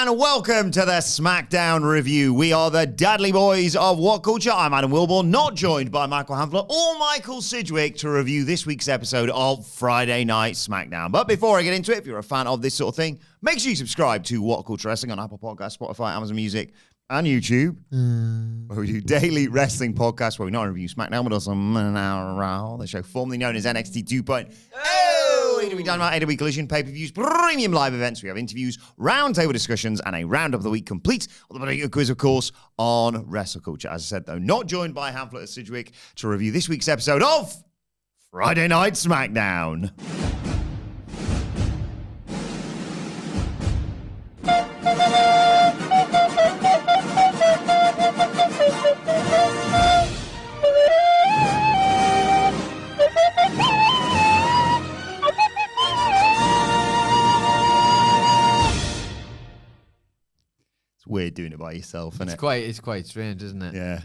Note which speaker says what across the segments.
Speaker 1: and welcome to the SmackDown review. We are the Dudley Boys of What Culture. I'm Adam Wilbourn, not joined by Michael Hamfler or Michael Sidgwick to review this week's episode of Friday Night SmackDown. But before I get into it, if you're a fan of this sort of thing, make sure you subscribe to What Culture Wrestling on Apple Podcasts, Spotify, Amazon Music, and YouTube, where we do daily wrestling podcasts where we not only review SmackDown, but also Raw, the show formerly known as NXT 2.0. AEW Dynamite, AEW Collision, pay-per-views, premium live events. We have interviews, roundtable discussions, and a round of the week complete. With a quiz, of course, on Wrestle Culture. As I said, though, not joined by Hamflet or Sidgwick to review this week's episode of Friday Night SmackDown. Weird doing it by yourself, isn't it?
Speaker 2: It's quite strange, isn't it?
Speaker 1: Yeah.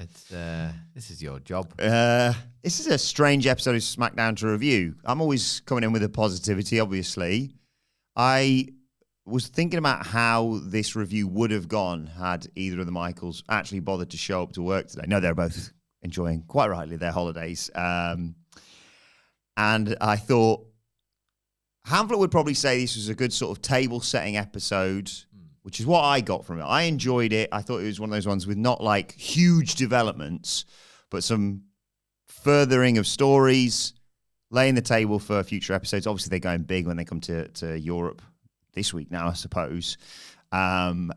Speaker 2: This is your job.
Speaker 1: This is a strange episode of SmackDown to review. I'm always coming in with a positivity, obviously. I was thinking about how this review would have gone had either of the Michaels actually bothered to show up to work today. No, they're both enjoying, quite rightly, their holidays. And I thought Hamflet would probably say this was a good sort of table-setting episode, which is what I got from it. I enjoyed it. I thought it was one of those ones with not like huge developments, but some furthering of stories, laying the table for future episodes. Obviously, they're going big when they come to Europe this week now, I suppose. And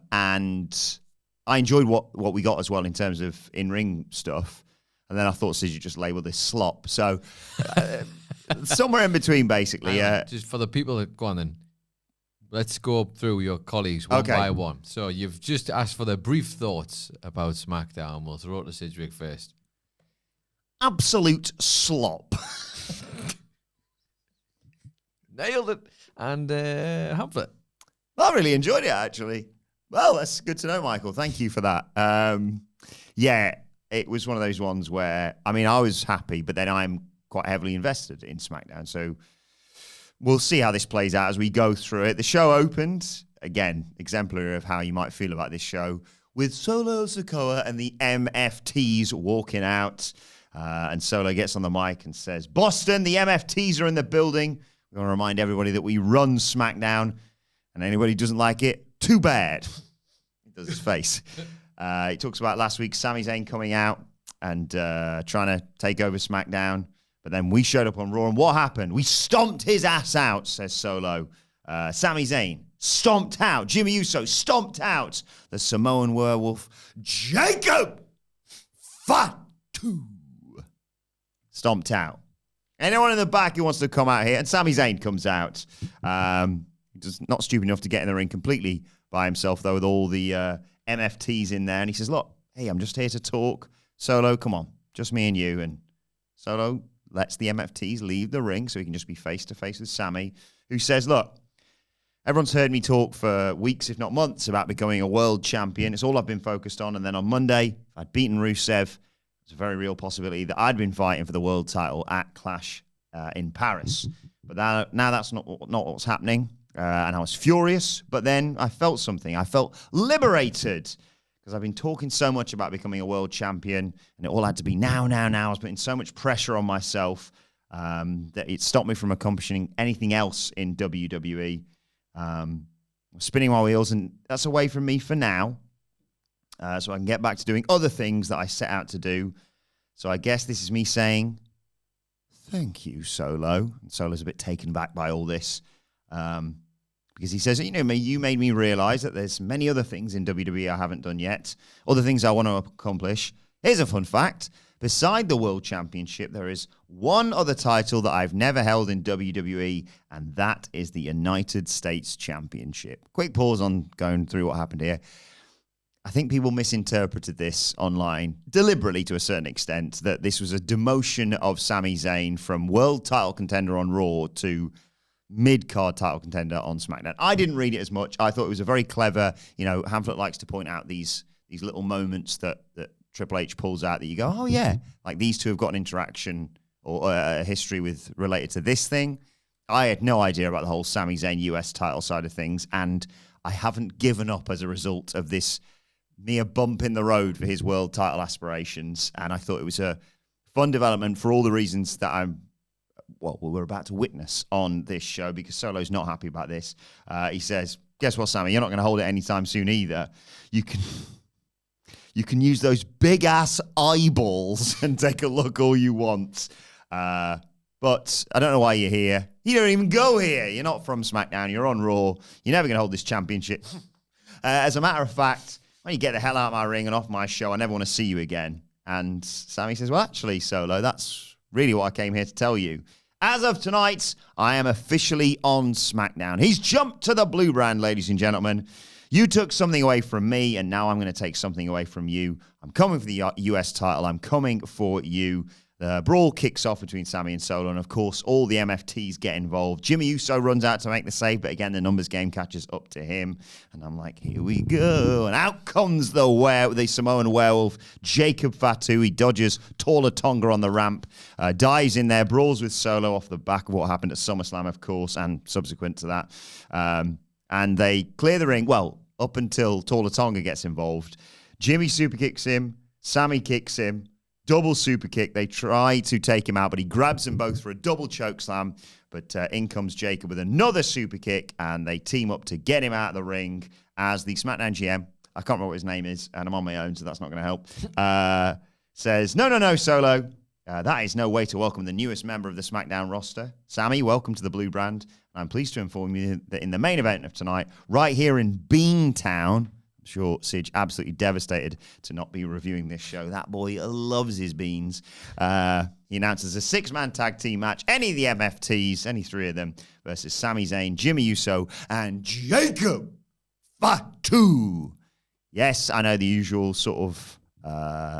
Speaker 1: I enjoyed what we got as well in terms of in-ring stuff. And then I thought Sidgwick just labelled this slop. So somewhere in between, basically.
Speaker 2: Just for the people that go on then. Let's go through your colleagues one by one. So you've just asked for their brief thoughts about SmackDown. We'll throw it to Sidgwick first.
Speaker 1: Absolute slop.
Speaker 2: Nailed it. And Hamflet.
Speaker 1: I really enjoyed it, actually. Well, that's good to know, Michael. Thank you for that. Yeah, it was one of those ones where, I mean, I was happy, but then I'm quite heavily invested in SmackDown. So we'll see how this plays out as we go through it. The show opened, again, exemplary of how you might feel about this show, with Solo Sikoa and the MFTs walking out. And Solo gets on the mic and says, Boston, the MFTs are in the building. We want to remind everybody that we run SmackDown. And anybody who doesn't like it, too bad. He does his face. He talks about last week, Sami Zayn coming out and trying to take over SmackDown. But then we showed up on Raw, and what happened? We stomped his ass out, says Solo. Sami Zayn stomped out. Jimmy Uso stomped out. The Samoan werewolf, Jacob Fatu, stomped out. Anyone in the back who wants to come out here? And Sami Zayn comes out. He's not stupid enough to get in the ring completely by himself, though, with all the MFTs in there. And he says, look, hey, I'm just here to talk. Solo, come on. Just me and you. And Solo lets the MFTs leave the ring so he can just be face-to-face with Sami, who says, look, everyone's heard me talk for weeks, if not months, about becoming a world champion. It's all I've been focused on. And then on Monday, if I'd beaten Rusev, it's a very real possibility that I'd been fighting for the world title at Clash in Paris. But now that's not what's happening. And I was furious. But then I felt something. I felt liberated, because I've been talking so much about becoming a world champion, and it all had to be now. I was putting so much pressure on myself that it stopped me from accomplishing anything else in WWE. Spinning my wheels, and that's away from me for now. So I can get back to doing other things that I set out to do. So I guess this is me saying, thank you, Solo. And Solo's a bit taken back by all this. Because he says, you made me realize that there's many other things in WWE I haven't done yet. Other things I want to accomplish. Here's a fun fact. Beside the World Championship, there is one other title that I've never held in WWE, and that is the United States Championship. Quick pause on going through what happened here. I think people misinterpreted this online, deliberately to a certain extent, that this was a demotion of Sami Zayn from world title contender on Raw to mid-card title contender on SmackDown. I didn't read it as much. I thought it was a very clever, Hamflet likes to point out these little moments that Triple H pulls out that you go, oh yeah, like these two have got an interaction or a history related to this thing. I had no idea about the whole Sami Zayn US title side of things, and I haven't given up as a result of this mere bump in the road for his world title aspirations. And I thought it was a fun development for all the reasons that we're about to witness on this show, because Solo's not happy about this. He says, guess what, Sami? You're not going to hold it anytime soon either. You can use those big-ass eyeballs and take a look all you want. But I don't know why you're here. You don't even go here. You're not from SmackDown. You're on Raw. You're never going to hold this championship. As a matter of fact, when you get the hell out of my ring and off my show, I never want to see you again. And Sami says, well, actually, Solo, that's really what I came here to tell you. As of tonight, I am officially on SmackDown. He's jumped to the blue brand, ladies and gentlemen. You took something away from me, and now I'm going to take something away from you. I'm coming for the US title. I'm coming for you. The brawl kicks off between Sami and Solo, and of course, all the MFTs get involved. Jimmy Uso runs out to make the save, but again, the numbers game catches up to him. And I'm like, here we go. And out comes the Samoan werewolf, Jacob Fatu. He dodges Taller Tonga on the ramp, dives in there, brawls with Solo off the back of what happened at SummerSlam, of course, and subsequent to that. And they clear the ring, well, up until Taller Tonga gets involved. Jimmy super kicks him, Sami kicks him. Double super kick. They try to take him out, but he grabs them both for a double choke slam. But in comes Jacob with another super kick, and they team up to get him out of the ring as the SmackDown GM, I can't remember what his name is, and I'm on my own, so that's not going to help, says, no, Solo. That is no way to welcome the newest member of the SmackDown roster. Sami, welcome to the Blue Brand. I'm pleased to inform you that in the main event of tonight, right here in Beantown, I'm sure Sige absolutely devastated to not be reviewing this show. That boy loves his beans. He announces a 6-man tag team match. Any of the MFTs, any 3 of them, versus Sami Zayn, Jimmy Uso, and Jacob Fatu. Yes, I know the usual sort of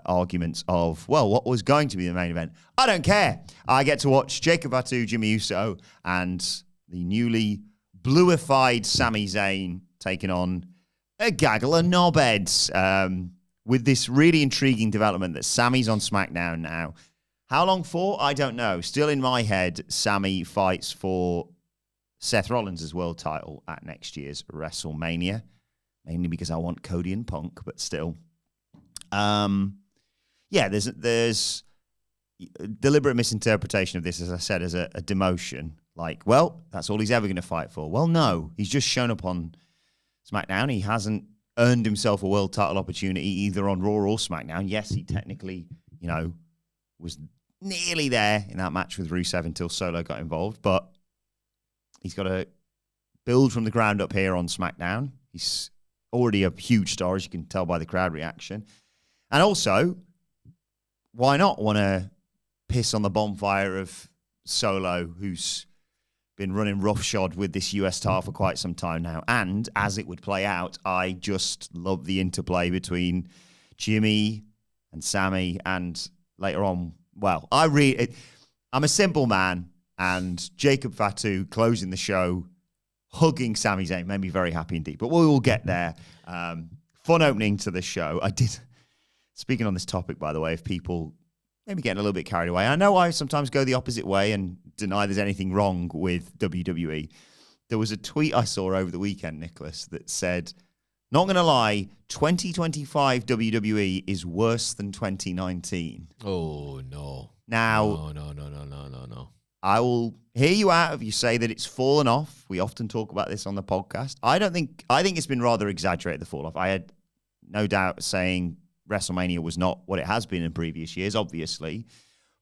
Speaker 1: arguments of, well, what was going to be the main event? I don't care. I get to watch Jacob Fatu, Jimmy Uso, and the newly bluified Sami Zayn taking on a gaggle of knobheads, with this really intriguing development that Sami's on SmackDown now. How long for? I don't know. Still in my head, Sami fights for Seth Rollins' world title at next year's WrestleMania, mainly because I want Cody and Punk, but still. There's deliberate misinterpretation of this, as I said, as a demotion. Like, well, that's all he's ever going to fight for. Well, no, he's just shown up on SmackDown. He hasn't earned himself a world title opportunity either on Raw or SmackDown. Yes, he technically, was nearly there in that match with Rusev until Solo got involved, but he's got to build from the ground up here on SmackDown. He's already a huge star, as you can tell by the crowd reaction. And also, why not want to piss on the bonfire of Solo, who's been running roughshod with this US title for quite some time now. And as it would play out, I just love the interplay between Jimmy and Sami, and later on, well, I'm a simple man, and Jacob Fatu closing the show, hugging Sami Zayn made me very happy indeed. But we will get there. Fun opening to the show. Speaking on this topic, by the way, if people maybe getting a little bit carried away, I know I sometimes go the opposite way and deny there's anything wrong with WWE. There was a tweet I saw over the weekend, Nicholas, that said, not going to lie, 2025 WWE is worse than 2019.
Speaker 2: Oh, no.
Speaker 1: Now,
Speaker 2: No.
Speaker 1: I will hear you out if you say that it's fallen off. We often talk about this on the podcast. I think it's been rather exaggerated, the fall off. I had no doubt saying WrestleMania was not what it has been in previous years, obviously.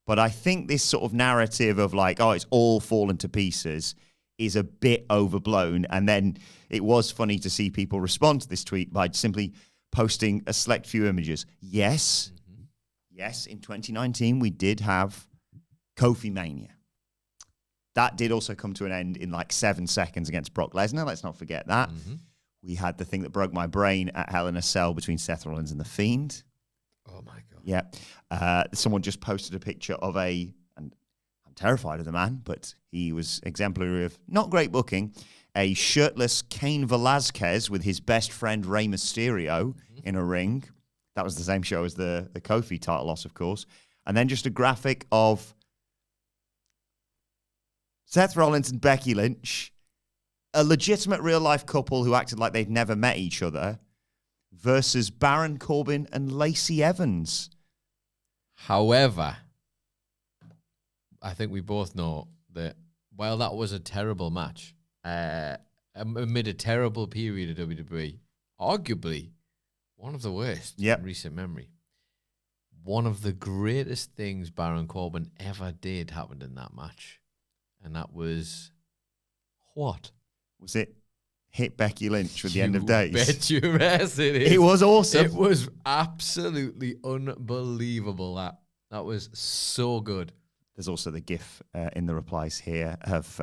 Speaker 1: But I think this sort of narrative of like, oh, it's all fallen to pieces is a bit overblown. And then it was funny to see people respond to this tweet by simply posting a select few images. Yes, in 2019, we did have Kofi Mania. That did also come to an end in like 7 seconds against Brock Lesnar. Let's not forget that. Mm-hmm. We had the thing that broke my brain at Hell in a Cell between Seth Rollins and The Fiend.
Speaker 2: Oh, my God.
Speaker 1: Yeah. Someone just posted a picture of and I'm terrified of the man, but he was exemplary of not great booking, a shirtless Cain Velasquez with his best friend Rey Mysterio in a ring. That was the same show as the Kofi title loss, of course. And then just a graphic of Seth Rollins and Becky Lynch a legitimate real-life couple who acted like they'd never met each other versus Baron Corbin and Lacey Evans.
Speaker 2: However, I think we both know that while that was a terrible match, amid a terrible period of WWE, arguably one of the worst in recent memory, one of the greatest things Baron Corbin ever did happened in that match. And that was what?
Speaker 1: Was it hit Becky Lynch with the end of days?
Speaker 2: Bet your ass it is.
Speaker 1: It was awesome.
Speaker 2: It was absolutely unbelievable. That was so good.
Speaker 1: There's also the GIF in the replies here of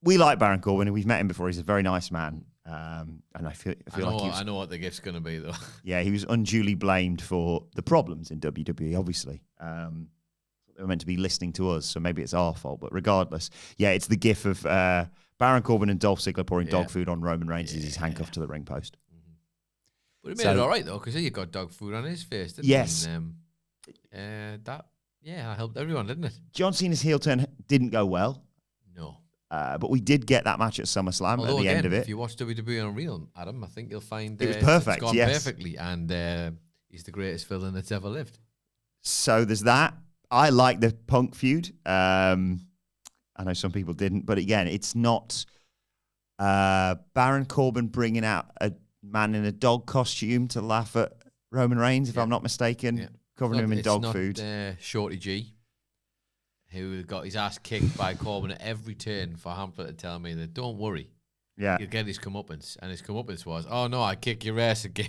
Speaker 1: we like Baron Corbin and we've met him before. He's a very nice man. And I
Speaker 2: know what the GIF's going to be though.
Speaker 1: Yeah, he was unduly blamed for the problems in WWE, obviously. They were meant to be listening to us, so maybe it's our fault. But regardless, yeah, it's the GIF of Baron Corbin and Dolph Ziggler pouring dog food on Roman Reigns as he's handcuffed to the ring post.
Speaker 2: Mm-hmm. But he made it all right, though, because he got dog food on his face, didn't he? That helped everyone, didn't it?
Speaker 1: John Cena's heel turn didn't go well.
Speaker 2: No.
Speaker 1: But we did get that match at SummerSlam at the end of it.
Speaker 2: If you watch WWE Unreal, Adam, I think you'll find
Speaker 1: it was perfect.
Speaker 2: It's gone perfectly, and he's the greatest villain that's ever lived.
Speaker 1: So there's that. I like the Punk feud. I know some people didn't, but again, it's not Baron Corbin bringing out a man in a dog costume to laugh at Roman Reigns, if I'm not mistaken, covering him in dog food.
Speaker 2: Shorty G, who got his ass kicked by Corbin at every turn for Hamlet to tell me that don't worry, he'll get his comeuppance, and his comeuppance was, oh no, I kick your ass again.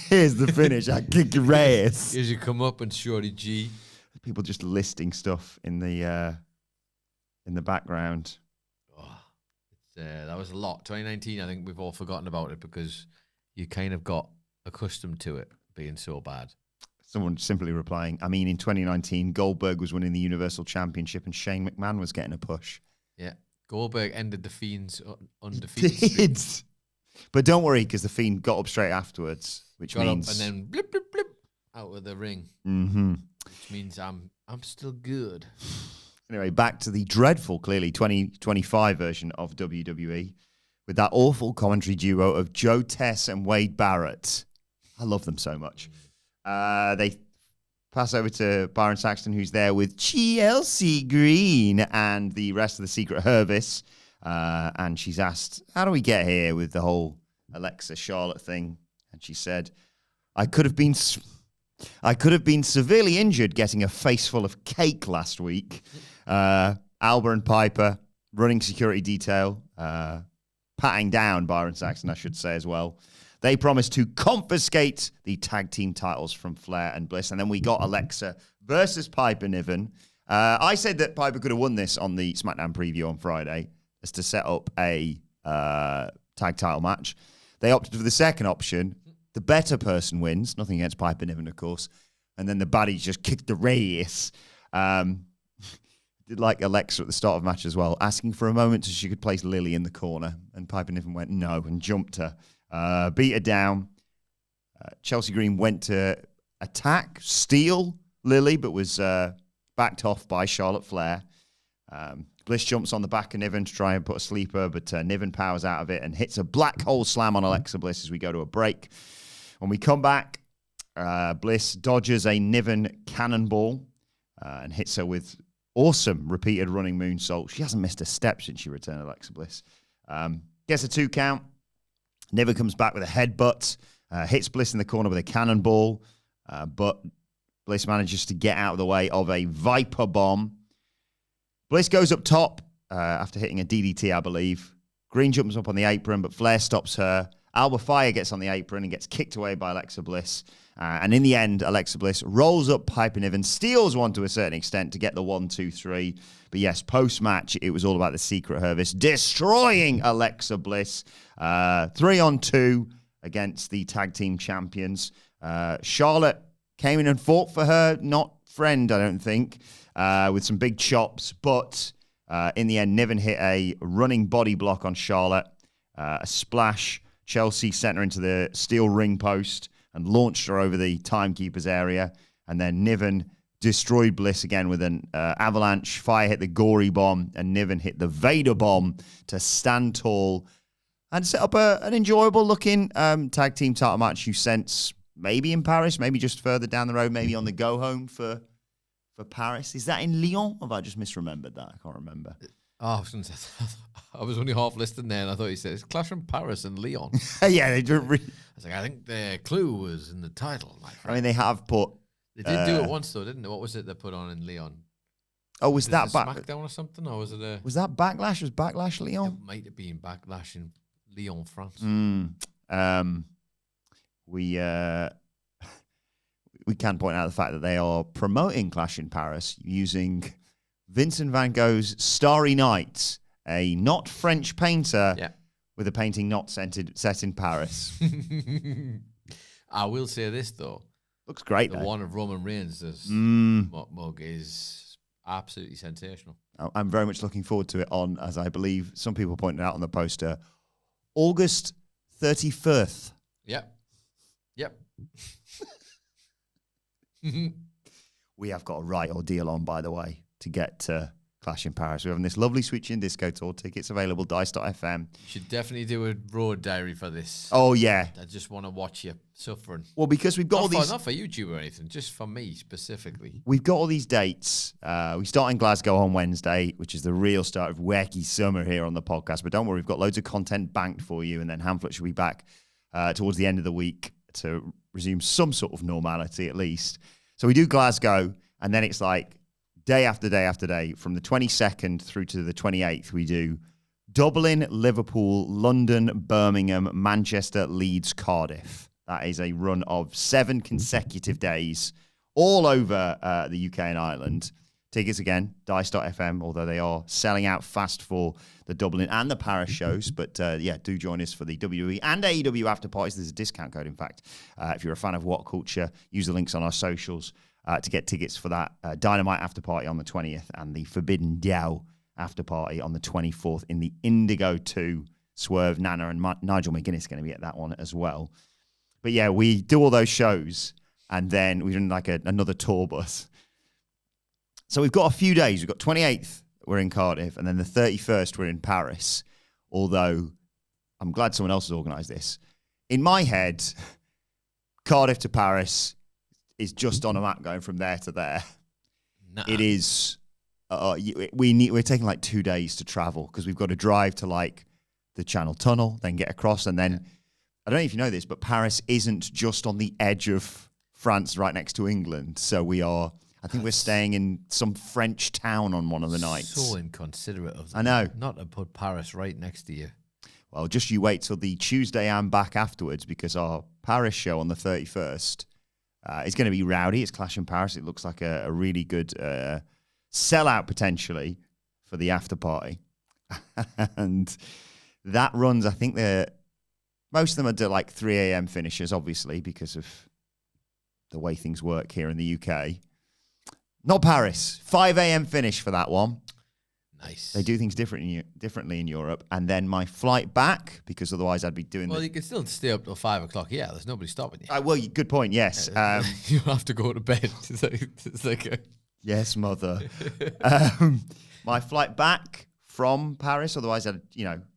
Speaker 1: Here's the finish. I kick your ass.
Speaker 2: Here's your comeuppance, Shorty G.
Speaker 1: People just listing stuff in the background.
Speaker 2: Oh, that was a lot. 2019, I think we've all forgotten about it because you kind of got accustomed to it being so bad.
Speaker 1: Someone simply replying, I mean, in 2019, Goldberg was winning the Universal Championship and Shane McMahon was getting a push.
Speaker 2: Yeah. Goldberg ended the Fiend's undefeated streak.
Speaker 1: But don't worry, because the Fiend got up straight afterwards, which means...
Speaker 2: Up and then blip, blip, blip, out of the ring.
Speaker 1: Mm-hmm.
Speaker 2: Which means I'm still good.
Speaker 1: Anyway, back to the dreadful, clearly, 2025 version of WWE with that awful commentary duo of Joe Tess and Wade Barrett. I love them so much. They pass over to Byron Saxton, who's there with Chelsea Green and the rest of the Secret Service. And she's asked, how do we get here with the whole Alexa Charlotte thing? And she said, I could have been severely injured getting a face full of cake last week. Alba and Piper running security detail, patting down Byron Saxton, I should say as well. They promised to confiscate the tag team titles from Flair and Bliss. And then we got Alexa versus Piper Niven. I said that Piper could have won this on the SmackDown preview on Friday as to set up a tag title match. They opted for the second option. The better person wins. Nothing against Piper Niven, of course. And then the baddies just kicked the race. Did like Alexa at the start of the match as well, asking for a moment so she could place Lily in the corner. And Piper Niven went no and jumped her. Beat her down. Chelsea Green went to attack, steal Lily, but was backed off by Charlotte Flair. Bliss jumps on the back of Niven to try and put a sleeper, but Niven powers out of it and hits a black hole slam on Alexa Bliss as we go to a break. When we come back, Bliss dodges a Niven cannonball and hits her with awesome repeated running moonsault. She hasn't missed a step since she returned, Alexa Bliss. Gets a 2 count. Niven comes back with a headbutt, hits Bliss in the corner with a cannonball, but Bliss manages to get out of the way of a Viper Bomb. Bliss goes up top after hitting a DDT, I believe. Green jumps up on the apron, but Flair stops her. Alba Fire gets on the apron and gets kicked away by Alexa Bliss. And in the end, Alexa Bliss rolls up Piper Niven, steals one to a certain extent to get the 1, 2, 3. But yes, post-match, it was all about the Secret Service destroying Alexa Bliss. 3-on-2 against the tag team champions. Charlotte came in and fought for her, not friend, I don't think, with some big chops. But in the end, Niven hit a running body block on Charlotte, a splash. Chelsea sent her into the steel ring post and launched her over the timekeeper's area. And then Niven destroyed Bliss again with an avalanche. Fire hit the Gory Bomb, and Niven hit the Vader Bomb to stand tall and set up an enjoyable-looking tag team title match you sense maybe in Paris, maybe just further down the road, maybe on the go-home for Paris. Is that in Lyon? Or have I just misremembered that? I can't remember.
Speaker 2: Oh, I was going to say, I was only half listening there, and I thought you said it's Clash in Paris and Lyon.
Speaker 1: Yeah, they do.
Speaker 2: I was like, I think the clue was in the title.
Speaker 1: I mean, they have put...
Speaker 2: They did do it once, though, didn't they? What was it they put on in Lyon?
Speaker 1: Oh, was that
Speaker 2: SmackDown or something? Or was it a...
Speaker 1: Was that Backlash? Was Backlash Lyon?
Speaker 2: It might have been Backlash in Lyon, France.
Speaker 1: We can point out the fact that they are promoting Clash in Paris using Vincent van Gogh's Starry Night, a not French painter with a painting not set in Paris.
Speaker 2: I will say this, though.
Speaker 1: Looks great,
Speaker 2: The
Speaker 1: though.
Speaker 2: one of Roman Reigns' mug is absolutely sensational.
Speaker 1: I'm very much looking forward to it on, as I believe some people pointed out on the poster, August 31st.
Speaker 2: Yep.
Speaker 1: We have got a right ordeal on, by the way, to get to Clash in Paris. We're having this lovely Switch In Disco tour. Tickets available, dice.fm.
Speaker 2: You should definitely do a road diary for this.
Speaker 1: Oh, yeah.
Speaker 2: I just want to watch you suffering.
Speaker 1: Well, because we've got all these...
Speaker 2: Not for YouTube or anything, just for me specifically.
Speaker 1: We've got all these dates. We start in Glasgow on Wednesday, which is the real start of wacky summer here on the podcast. But don't worry, we've got loads of content banked for you. And then Hamflet should be back towards the end of the week to resume some sort of normality at least. So we do Glasgow, and then it's like day after day after day. From the 22nd through to the 28th, we do Dublin, Liverpool, London, Birmingham, Manchester, Leeds, Cardiff. That is a run of 7 consecutive days all over the UK and Ireland. Tickets again, dice.fm, although they are selling out fast for the Dublin and the Paris shows. But do join us for the WWE and AEW after parties. There's a discount code, in fact. If you're a fan of What Culture, use the links on our socials to get tickets for that Dynamite after party on the 20th and the Forbidden Dow after party on the 24th in the Indigo 2. Swerve, Nana, and Nigel McGuinness are going to be at that one as well. But yeah, we do all those shows, and then we're in like another tour bus. So we've got a few days. We've got 28th, we're in Cardiff, and then the 31st, we're in Paris. Although, I'm glad someone else has organised this. In my head, Cardiff to Paris is just on a map going from there to there. Nuh-uh. It is, we're taking like 2 days to travel because we've got to drive to like the Channel Tunnel, then get across, and then, I don't know if you know this, but Paris isn't just on the edge of France right next to England. So I think we're staying in some French town on one of the nights.
Speaker 2: So inconsiderate of them.
Speaker 1: I know.
Speaker 2: Not to put Paris right next to you.
Speaker 1: Well, just you wait till the Tuesday I'm back afterwards, because our Paris show on the 31st is going to be rowdy. It's Clash in Paris. It looks like a really good sellout potentially for the after party. And that runs, I think most of them are like 3 a.m. finishes, obviously, because of the way things work here in the UK. Not Paris. 5 a.m. finish for that one.
Speaker 2: Nice.
Speaker 1: They do things differently in Europe. And then my flight back, because otherwise I'd be doing...
Speaker 2: Well, you can still stay up till 5 o'clock. Yeah, there's nobody stopping you.
Speaker 1: Well, good point, yes.
Speaker 2: You have to go to bed. It's like
Speaker 1: Yes, mother. My flight back from Paris, otherwise I'd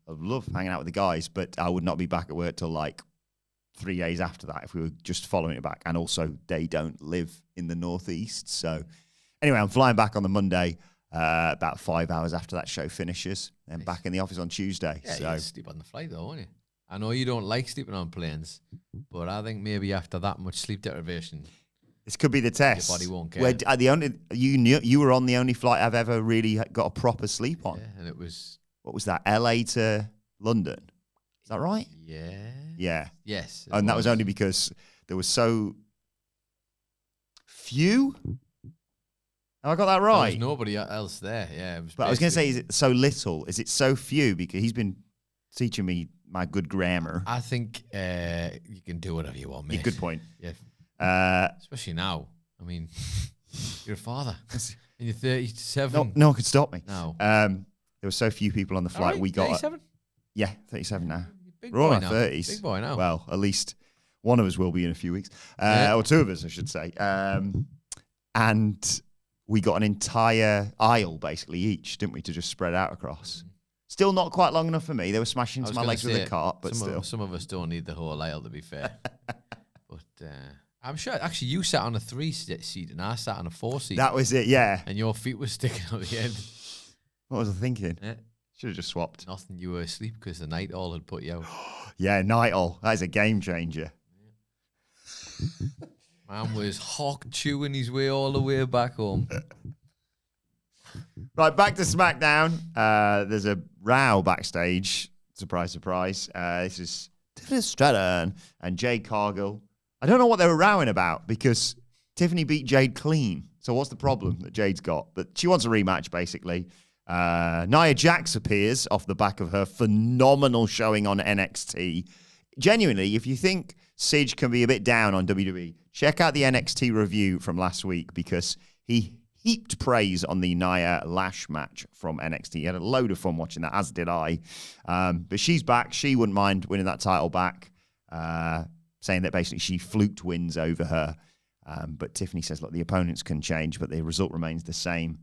Speaker 1: love hanging out with the guys, but I would not be back at work till like 3 days after that if we were just following it back. And also, they don't live in the northeast. So anyway, I'm flying back on the Monday, about 5 hours after that show finishes, and back in the office on Tuesday.
Speaker 2: Yeah,
Speaker 1: so
Speaker 2: you sleep on the flight though, won't you? I know you don't like sleeping on planes, but I think maybe after that much sleep deprivation,
Speaker 1: this could be the test.
Speaker 2: Your body won't care.
Speaker 1: You were on the only flight I've ever really got a proper sleep on.
Speaker 2: Yeah, and it was...
Speaker 1: What was that? LA to London. Is that right?
Speaker 2: Yeah.
Speaker 1: Yeah.
Speaker 2: Yes.
Speaker 1: And that was only because there was so few. Have I got that right?
Speaker 2: There was nobody else there. Yeah.
Speaker 1: But I was going to say, is it so little? Is it so few? Because he's been teaching me my good grammar.
Speaker 2: I think you can do whatever you want, mate.
Speaker 1: Yeah, good point.
Speaker 2: Yeah. Especially now. I mean, you're a father. And you're 37.
Speaker 1: No one could stop me.
Speaker 2: No.
Speaker 1: There were so few people on the flight.
Speaker 2: Right,
Speaker 1: we got
Speaker 2: 37?
Speaker 1: Yeah, 37 now.
Speaker 2: Big
Speaker 1: We're all
Speaker 2: boy
Speaker 1: in
Speaker 2: now.
Speaker 1: our 30s.
Speaker 2: Big boy now.
Speaker 1: Well, at least one of us will be in a few weeks. Or two of us, I should say. And we got an entire aisle, basically, each, didn't we, to just spread out across. Still not quite long enough for me. They were smashing into my legs with a cart, but
Speaker 2: some of us don't need the whole aisle, to be fair. But I'm sure, actually, you sat on a 3-seat and I sat on a 4-seat.
Speaker 1: That was it, yeah.
Speaker 2: And your feet were sticking out the end.
Speaker 1: What was I thinking?
Speaker 2: Yeah.
Speaker 1: Should have just swapped.
Speaker 2: Nothing, you were asleep because the night all had put you out.
Speaker 1: Yeah, night all. That is a game changer.
Speaker 2: Man was hawk chewing his way all the way back home.
Speaker 1: Right, back to SmackDown. There's a row backstage. Surprise, surprise. This is Tiffany Stratton and Jade Cargill. I don't know what they were rowing about because Tiffany beat Jade clean. So what's the problem that Jade's got? But she wants a rematch, basically. Nia Jax appears off the back of her phenomenal showing on NXT. Genuinely, if you think Sige can be a bit down on WWE, check out the NXT review from last week because he heaped praise on the Nia Lash match from NXT. He had a load of fun watching that, as did I. But she's back. She wouldn't mind winning that title back, saying that basically she fluked wins over her. But Tiffany says, look, the opponents can change, but the result remains the same.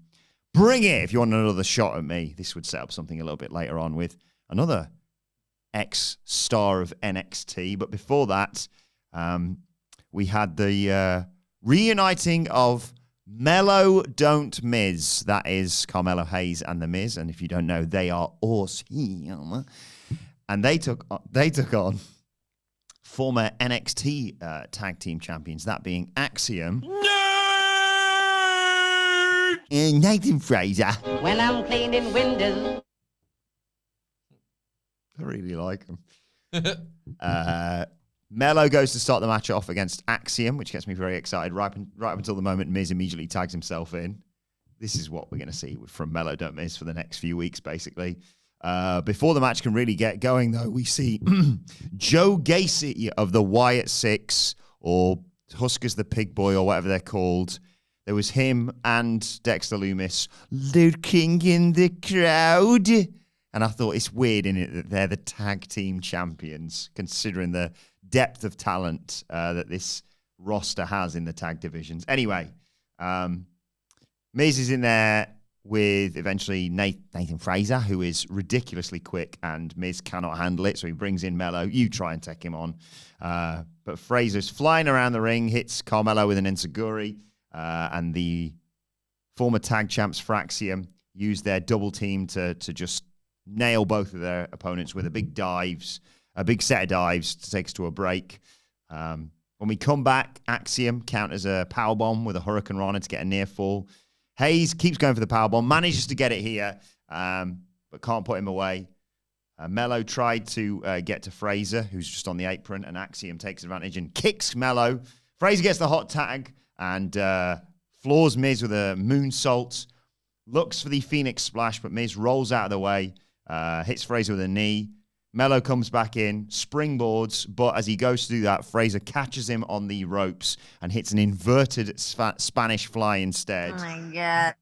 Speaker 1: Bring it if you want another shot at me. This would set up something a little bit later on with another ex-star of NXT. But before that, we had the reuniting of Melo Don't Miz. That is Carmelo Hayes and The Miz. And if you don't know, they are awesome. And they took on former NXT tag team champions, that being Axiom. Nathan Fraser.
Speaker 3: When I'm cleaning windows.
Speaker 1: I really like him. Melo goes to start the match off against Axiom, which gets me very excited. Right up until the moment Miz immediately tags himself in. This is what we're going to see from Melo Don't Miz for the next few weeks, basically. Before the match can really get going, though, we see Joe Gacy of the Wyatt Six, or Huskers the Pig Boy, or whatever they're called. There was him and Dexter Lumis lurking in the crowd. And I thought it's weird, isn't it, that they're the tag team champions, considering the depth of talent that this roster has in the tag divisions. Anyway, Miz is in there with eventually Nathan Fraser, who is ridiculously quick, and Miz cannot handle it, so he brings in Melo. You try and take him on. But Fraser's flying around the ring, hits Carmelo with an enziguri, and the former tag champs Fraxium use their double team to just nail both of their opponents with a big set of dives to take us to a break. When we come back, Axiom counters a powerbomb with a Hurricane Rana to get a near fall. Hayes keeps going for the powerbomb, manages to get it here, but can't put him away. Melo tried to get to Fraser, who's just on the apron, and Axiom takes advantage and kicks Melo. Fraser gets the hot tag and floors Miz with a moonsault. Looks for the Phoenix Splash, but Miz rolls out of the way, hits Fraser with a knee. Melo comes back in, springboards, but as he goes to do that, Fraser catches him on the ropes and hits an inverted Spanish fly instead.
Speaker 3: Oh my God.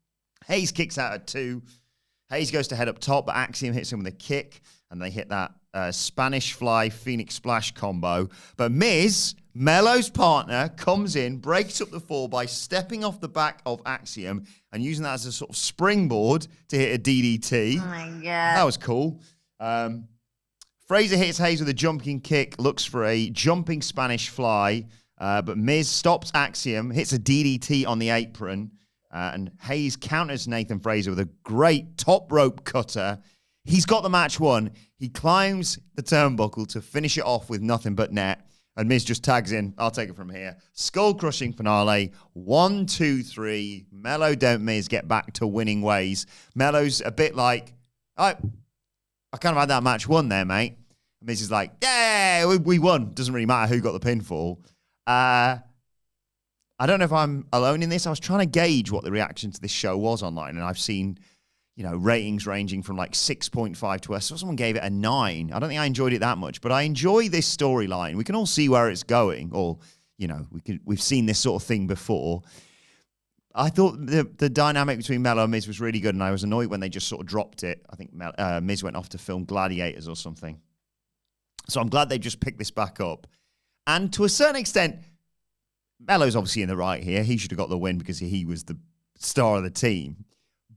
Speaker 1: Hayes kicks out at 2. Hayes goes to head up top, but Axiom hits him with a kick, and they hit that Spanish fly Phoenix Splash combo. But Miz, Melo's partner, comes in, breaks up the fall by stepping off the back of Axiom and using that as a sort of springboard to hit a DDT.
Speaker 3: Oh my God.
Speaker 1: That was cool. Fraser hits Hayes with a jumping kick, looks for a jumping Spanish fly, but Miz stops Axiom, hits a DDT on the apron, and Hayes counters Nathan Fraser with a great top rope cutter. He's got the match won. He climbs the turnbuckle to finish it off with nothing but net, and Miz just tags in. I'll take it from here. Skull-crushing finale. 1, 2, 3. Melo Don't Miz get back to winning ways. Melo's a bit like, I kind of had that match won there, mate. And Miz is like, yeah, we won. Doesn't really matter who got the pinfall. I don't know if I'm alone in this. I was trying to gauge what the reaction to this show was online, and I've seen, ratings ranging from like 6.5 to someone gave it a 9. I don't think I enjoyed it that much, but I enjoy this storyline. We can all see where it's going, or we've seen this sort of thing before. I thought the dynamic between Melo and Miz was really good, and I was annoyed when they just sort of dropped it. I think Miz went off to film Gladiators or something. So I'm glad they just picked this back up. And to a certain extent, Melo's obviously in the right here. He should have got the win because he was the star of the team.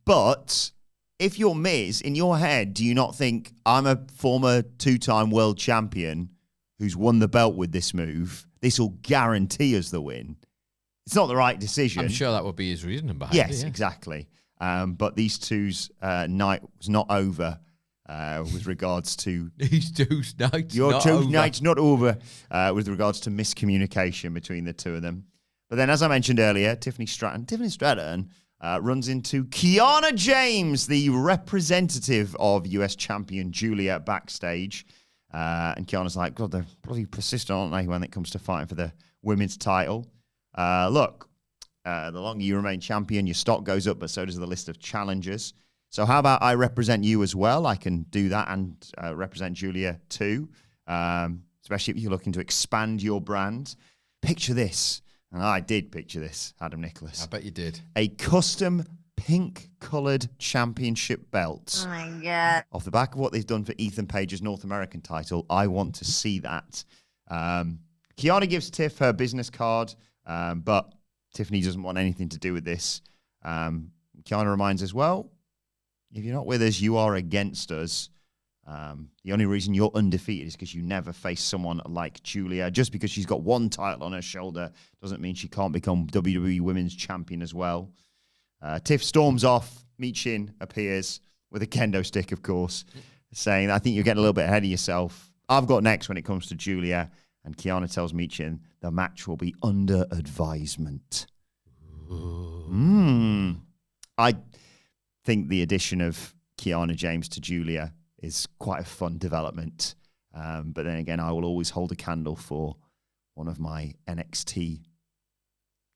Speaker 1: But if you're Miz, in your head, do you not think, I'm a former 2-time world champion who's won the belt with this move? This will guarantee us the win. It's not the right decision.
Speaker 2: I'm sure that would be his reasoning behind it.
Speaker 1: Yes, exactly. But these two's night was not over with regards to...
Speaker 2: These two's nights
Speaker 1: Your
Speaker 2: not
Speaker 1: two
Speaker 2: over.
Speaker 1: nights not over with regards to miscommunication between the two of them. But then, as I mentioned earlier, Tiffany Stratton runs into Kiana James, the representative of US champion Julia, backstage. And Kiana's like, God, they're bloody persistent, aren't they, when it comes to fighting for the women's title? Look, the longer you remain champion, your stock goes up, but so does the list of challengers. So how about I represent you as well? I can do that and represent Julia too, especially if you're looking to expand your brand. Picture this. And I did picture this, Adam Nicholas.
Speaker 2: I bet you did.
Speaker 1: A custom pink-coloured championship belt.
Speaker 3: Oh my God.
Speaker 1: Off the back of what they've done for Ethan Page's North American title, I want to see that. Kiana gives Tiff her business card, but Tiffany doesn't want anything to do with this. Kiana reminds us, well, if you're not with us, you are against us. The only reason you're undefeated is because you never face someone like Julia. Just because she's got one title on her shoulder doesn't mean she can't become WWE Women's Champion as well. Tiff storms off. Michin appears with a kendo stick, of course, saying, I think you're getting a little bit ahead of yourself. I've got next when it comes to Julia. And Kiana tells Michin the match will be under advisement. I think the addition of Kiana James to Julia is quite a fun development. But then again, I will always hold a candle for one of my NXT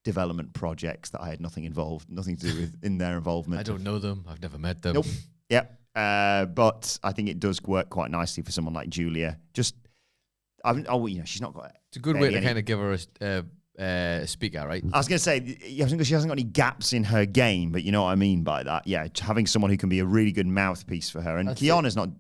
Speaker 1: development projects that I had nothing to do with in their involvement.
Speaker 2: I don't know them. I've never met them.
Speaker 1: Nope. Yep. But I think it does work quite nicely for someone like Julia. She's not got...
Speaker 2: It's a good way to kind of give her a speaker, right?
Speaker 1: I was going to say, she hasn't got any gaps in her game, but you know what I mean by that. Yeah, having someone who can be a really good mouthpiece for her. And Kiana's not,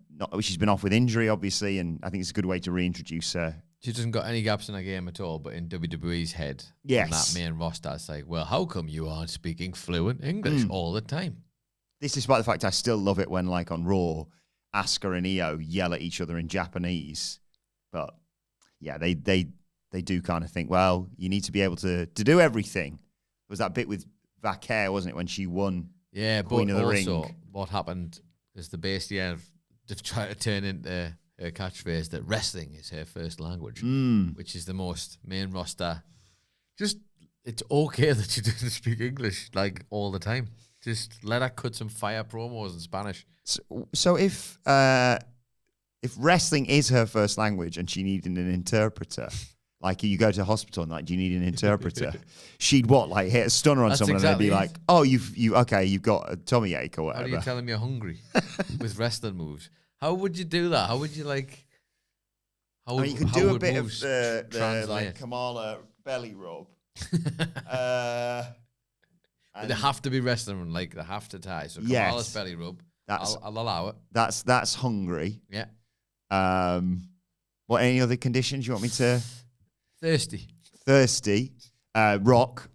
Speaker 1: she's been off with injury, obviously, and I think it's a good way to reintroduce her.
Speaker 2: She doesn't got any gaps in her game at all, but in WWE's head,
Speaker 1: yes,
Speaker 2: on that main roster, it's like, well, how come you aren't speaking fluent English all the time?
Speaker 1: This is despite the fact I still love it when, like on Raw, Asuka and Io yell at each other in Japanese. But yeah, they do kind of think, well, you need to be able to do everything. It was that bit with Vaquer, wasn't it, when she won Queen of the Ring?
Speaker 2: What happened is the base year they've tried to turn into her catchphrase that wrestling is her first language, which is the most main roster. Just, it's okay that she doesn't speak English like all the time. Just let her cut some fire promos in Spanish.
Speaker 1: So if wrestling is her first language and she needed an interpreter, like you go to the hospital and like, do you need an interpreter? She'd hit a stunner on someone
Speaker 2: exactly
Speaker 1: and they'd be like, oh, you've got a tummy ache or whatever.
Speaker 2: How are you telling me you're hungry with wrestling moves? How would you do that? How would you
Speaker 1: you could do a bit of the Kamala belly rub.
Speaker 2: They have to be wrestling, they have to tie. So Kamala's belly rub, I'll allow it.
Speaker 1: That's hungry.
Speaker 2: Yeah.
Speaker 1: What, any other conditions you want me to?
Speaker 2: Thirsty.
Speaker 1: Rock.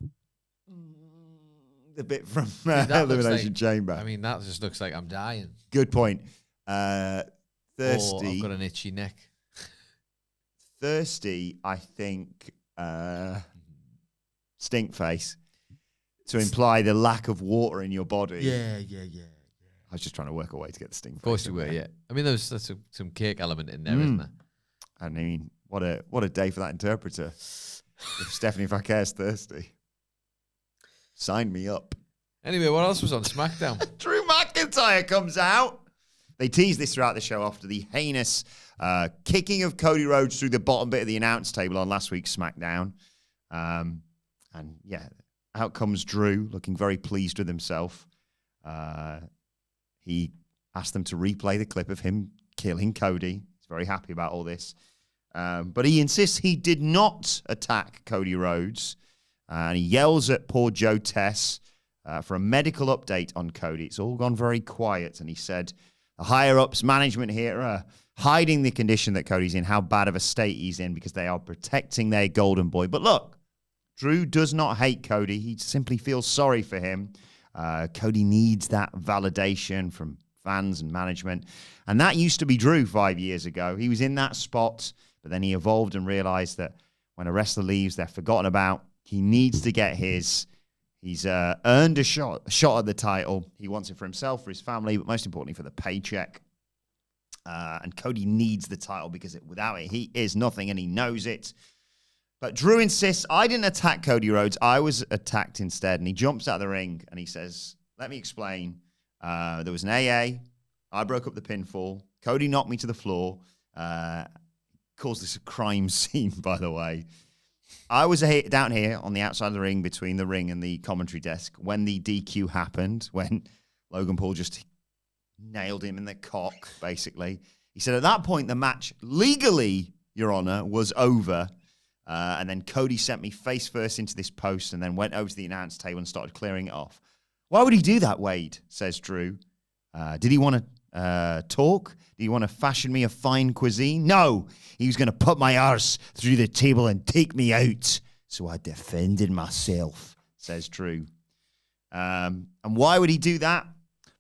Speaker 1: The bit from Elimination Chamber.
Speaker 2: I mean, that just looks like I'm dying.
Speaker 1: Good point. Thirsty.
Speaker 2: I've got an itchy neck.
Speaker 1: Thirsty, I think, stink face. To imply the lack of water in your body.
Speaker 2: Yeah.
Speaker 1: I was just trying to work a way to get the stink face.
Speaker 2: Of course you were, yeah. I mean, there's some cake element in there, isn't there?
Speaker 1: I mean, what a day for that interpreter. If Stephanie Vaquer's thirsty. Sign me up.
Speaker 2: Anyway, what else was on SmackDown?
Speaker 1: Drew McIntyre comes out. They teased this throughout the show after the heinous kicking of Cody Rhodes through the bottom bit of the announce table on last week's SmackDown. And yeah, out comes Drew, looking very pleased with himself. He asked them to replay the clip of him killing Cody. He's very happy about all this. But he insists he did not attack Cody Rhodes. And he yells at poor Joe Tess for a medical update on Cody. It's all gone very quiet. And he said, the higher-ups management here are hiding the condition that Cody's in, how bad of a state he's in, because they are protecting their golden boy. But look, Drew does not hate Cody. He simply feels sorry for him. Cody needs that validation from fans and management. And that used to be Drew 5 years ago. He was in that spot, but then he evolved and realized that when a wrestler leaves, they're forgotten about. He needs to get his. He's earned a shot at the title. He wants it for himself, for his family, but most importantly for the paycheck. And Cody needs the title because without it, he is nothing, and he knows it. But Drew insists, I didn't attack Cody Rhodes. I was attacked instead. And he jumps out of the ring, and he says, let me explain. There was an AA. I broke up the pinfall. Cody knocked me to the floor. Calls this a crime scene, by the way. I was down here on the outside of the ring, between the ring and the commentary desk, when the DQ happened, when Logan Paul just nailed him in the cock, basically. He said, at that point, the match, legally, Your Honor, was over. And then Cody sent me face first into this post and then went over to the announce table and started clearing it off. Why would he do that, Wade? Says Drew. Did he want to talk? Did he want to fashion me a fine cuisine? No. He was going to put my arse through the table and take me out. So I defended myself, says Drew. And why would he do that?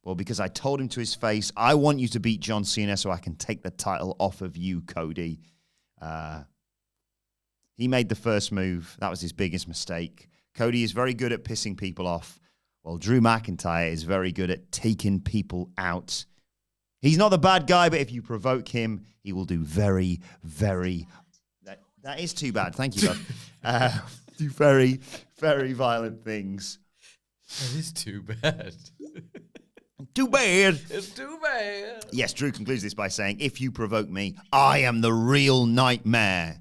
Speaker 1: Well, because I told him to his face, I want you to beat John Cena so I can take the title off of you, Cody. He made the first move. That was his biggest mistake. Cody is very good at pissing people off, while Drew McIntyre is very good at taking people out. He's not the bad guy, but if you provoke him, he will do very, very... That is too bad. Thank you, bud. Do very, very violent things.
Speaker 2: That is too bad.
Speaker 1: Too bad.
Speaker 2: It's too bad.
Speaker 1: Yes, Drew concludes this by saying, if you provoke me, I am the real nightmare.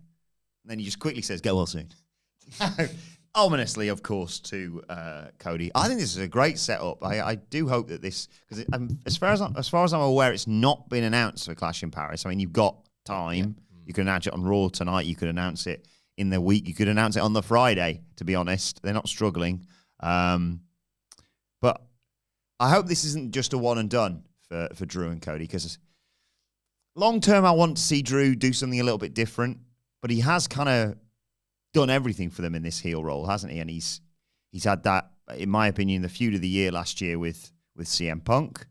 Speaker 1: And then he just quickly says, get well soon. Ominously, of course, to Cody. I think this is a great setup. I do hope that this, because as far as I'm aware, it's not been announced for Clash in Paris. I mean, you've got time. Yeah. You could announce it on Raw tonight. You could announce it in the week. You could announce it on the Friday, to be honest. They're not struggling. But I hope this isn't just a one and done for Drew and Cody, because long term, I want to see Drew do something a little bit different. But he has kind of done everything for them in this heel role, hasn't he? And he's had that, in my opinion, the feud of the year last year with CM Punk.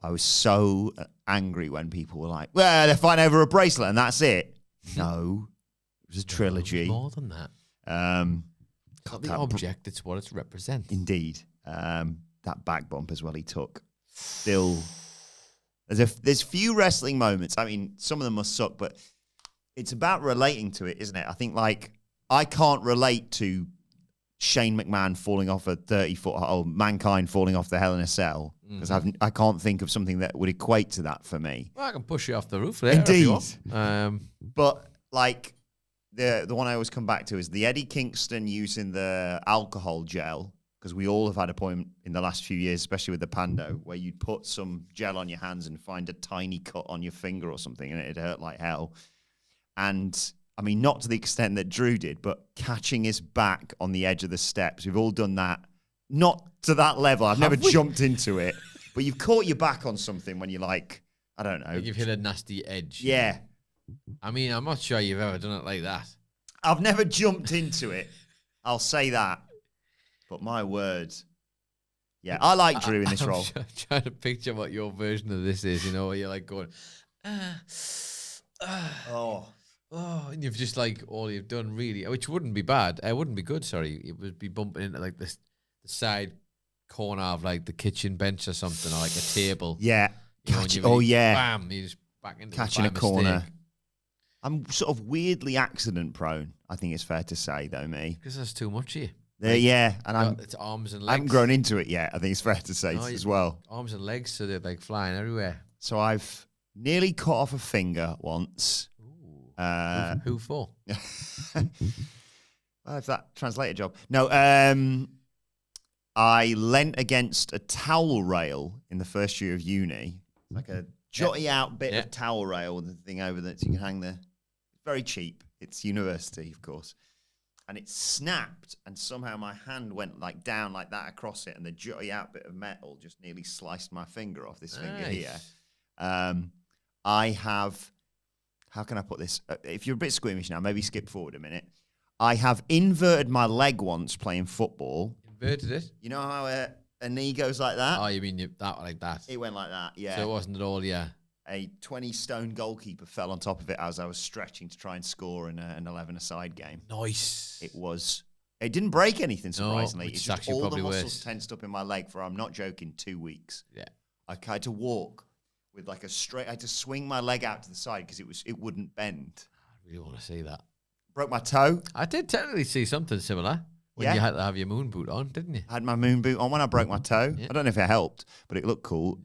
Speaker 1: I was so angry when people were like, well, they're fighting over a bracelet and that's it. No, it was a trilogy.
Speaker 2: More than that. It's not the object, it's what it represents.
Speaker 1: Indeed. That back bump as well he took. Still, there's few wrestling moments. I mean, some of them must suck, but it's about relating to it, isn't it? I think, like, I can't relate to Shane McMahon falling off a 30-foot hole, Mankind falling off the Hell in a Cell, because I can't think of something that would equate to that for me.
Speaker 2: Well, I can push you off the roof there.
Speaker 1: Indeed.
Speaker 2: If you want.
Speaker 1: But, like, the one I always come back to is the Eddie Kingston using the alcohol gel, because we all have had a point in the last few years, especially with the Pando, where you'd put some gel on your hands and find a tiny cut on your finger or something, and it'd hurt like hell. And, I mean, not to the extent that Drew did, but catching his back on the edge of the steps. We've all done that. Not to that level. I've never jumped into it. But you've caught your back on something when you're like, I don't know.
Speaker 2: You've hit a nasty edge.
Speaker 1: Yeah.
Speaker 2: I mean, I'm not sure you've ever done it like that.
Speaker 1: I've never jumped into it. I'll say that. But my word. Yeah, I like Drew in this role.
Speaker 2: I'm trying to picture what your version of this is, you know, where you're like going, and you've just like all you've done really, which wouldn't be bad. It wouldn't be good. Sorry, it would be bumping into like the side corner of like the kitchen bench or something, or like a table.
Speaker 1: Yeah.
Speaker 2: You know, bam, you just back into
Speaker 1: catching a corner. I'm sort of weirdly accident prone. I think it's fair to say, though, me,
Speaker 2: because there's too much here.
Speaker 1: Yeah, and
Speaker 2: it's arms and legs.
Speaker 1: I haven't grown into it yet. I think it's fair to say as well.
Speaker 2: Arms and legs, so they're like flying everywhere.
Speaker 1: So I've nearly cut off a finger once.
Speaker 2: Who for?
Speaker 1: Well, if that translator job. No, I leant against a towel rail in the first year of uni, like a jotty out bit of towel rail with the thing over that so you can hang there. Very cheap. It's university, of course. And it snapped, and somehow my hand went like down like that across it, and the jotty out bit of metal just nearly sliced my finger off this finger here. I have, how can I put this? If you're a bit squeamish now, maybe skip forward a minute. I have inverted my leg once playing football.
Speaker 2: Inverted it?
Speaker 1: You know how a knee goes like that?
Speaker 2: Oh, you mean that like that?
Speaker 1: It went like that, yeah.
Speaker 2: So it wasn't at all, yeah.
Speaker 1: A 20-stone goalkeeper fell on top of it as I was stretching to try and score in an 11-a-side game.
Speaker 2: Nice.
Speaker 1: It didn't break anything, surprisingly.
Speaker 2: Which
Speaker 1: It's
Speaker 2: is
Speaker 1: just
Speaker 2: actually
Speaker 1: all the
Speaker 2: probably
Speaker 1: muscles
Speaker 2: worse.
Speaker 1: tensed up in my leg for, I'm not joking, 2 weeks.
Speaker 2: Yeah.
Speaker 1: I had to walk with like I had to swing my leg out to the side because it wouldn't bend.
Speaker 2: I really want to see that.
Speaker 1: Broke my toe.
Speaker 2: I did technically see something similar when you had to have your moon boot on, didn't you?
Speaker 1: I had my moon boot on when I broke my toe.
Speaker 2: Yeah.
Speaker 1: I don't know if it helped, but it looked cool.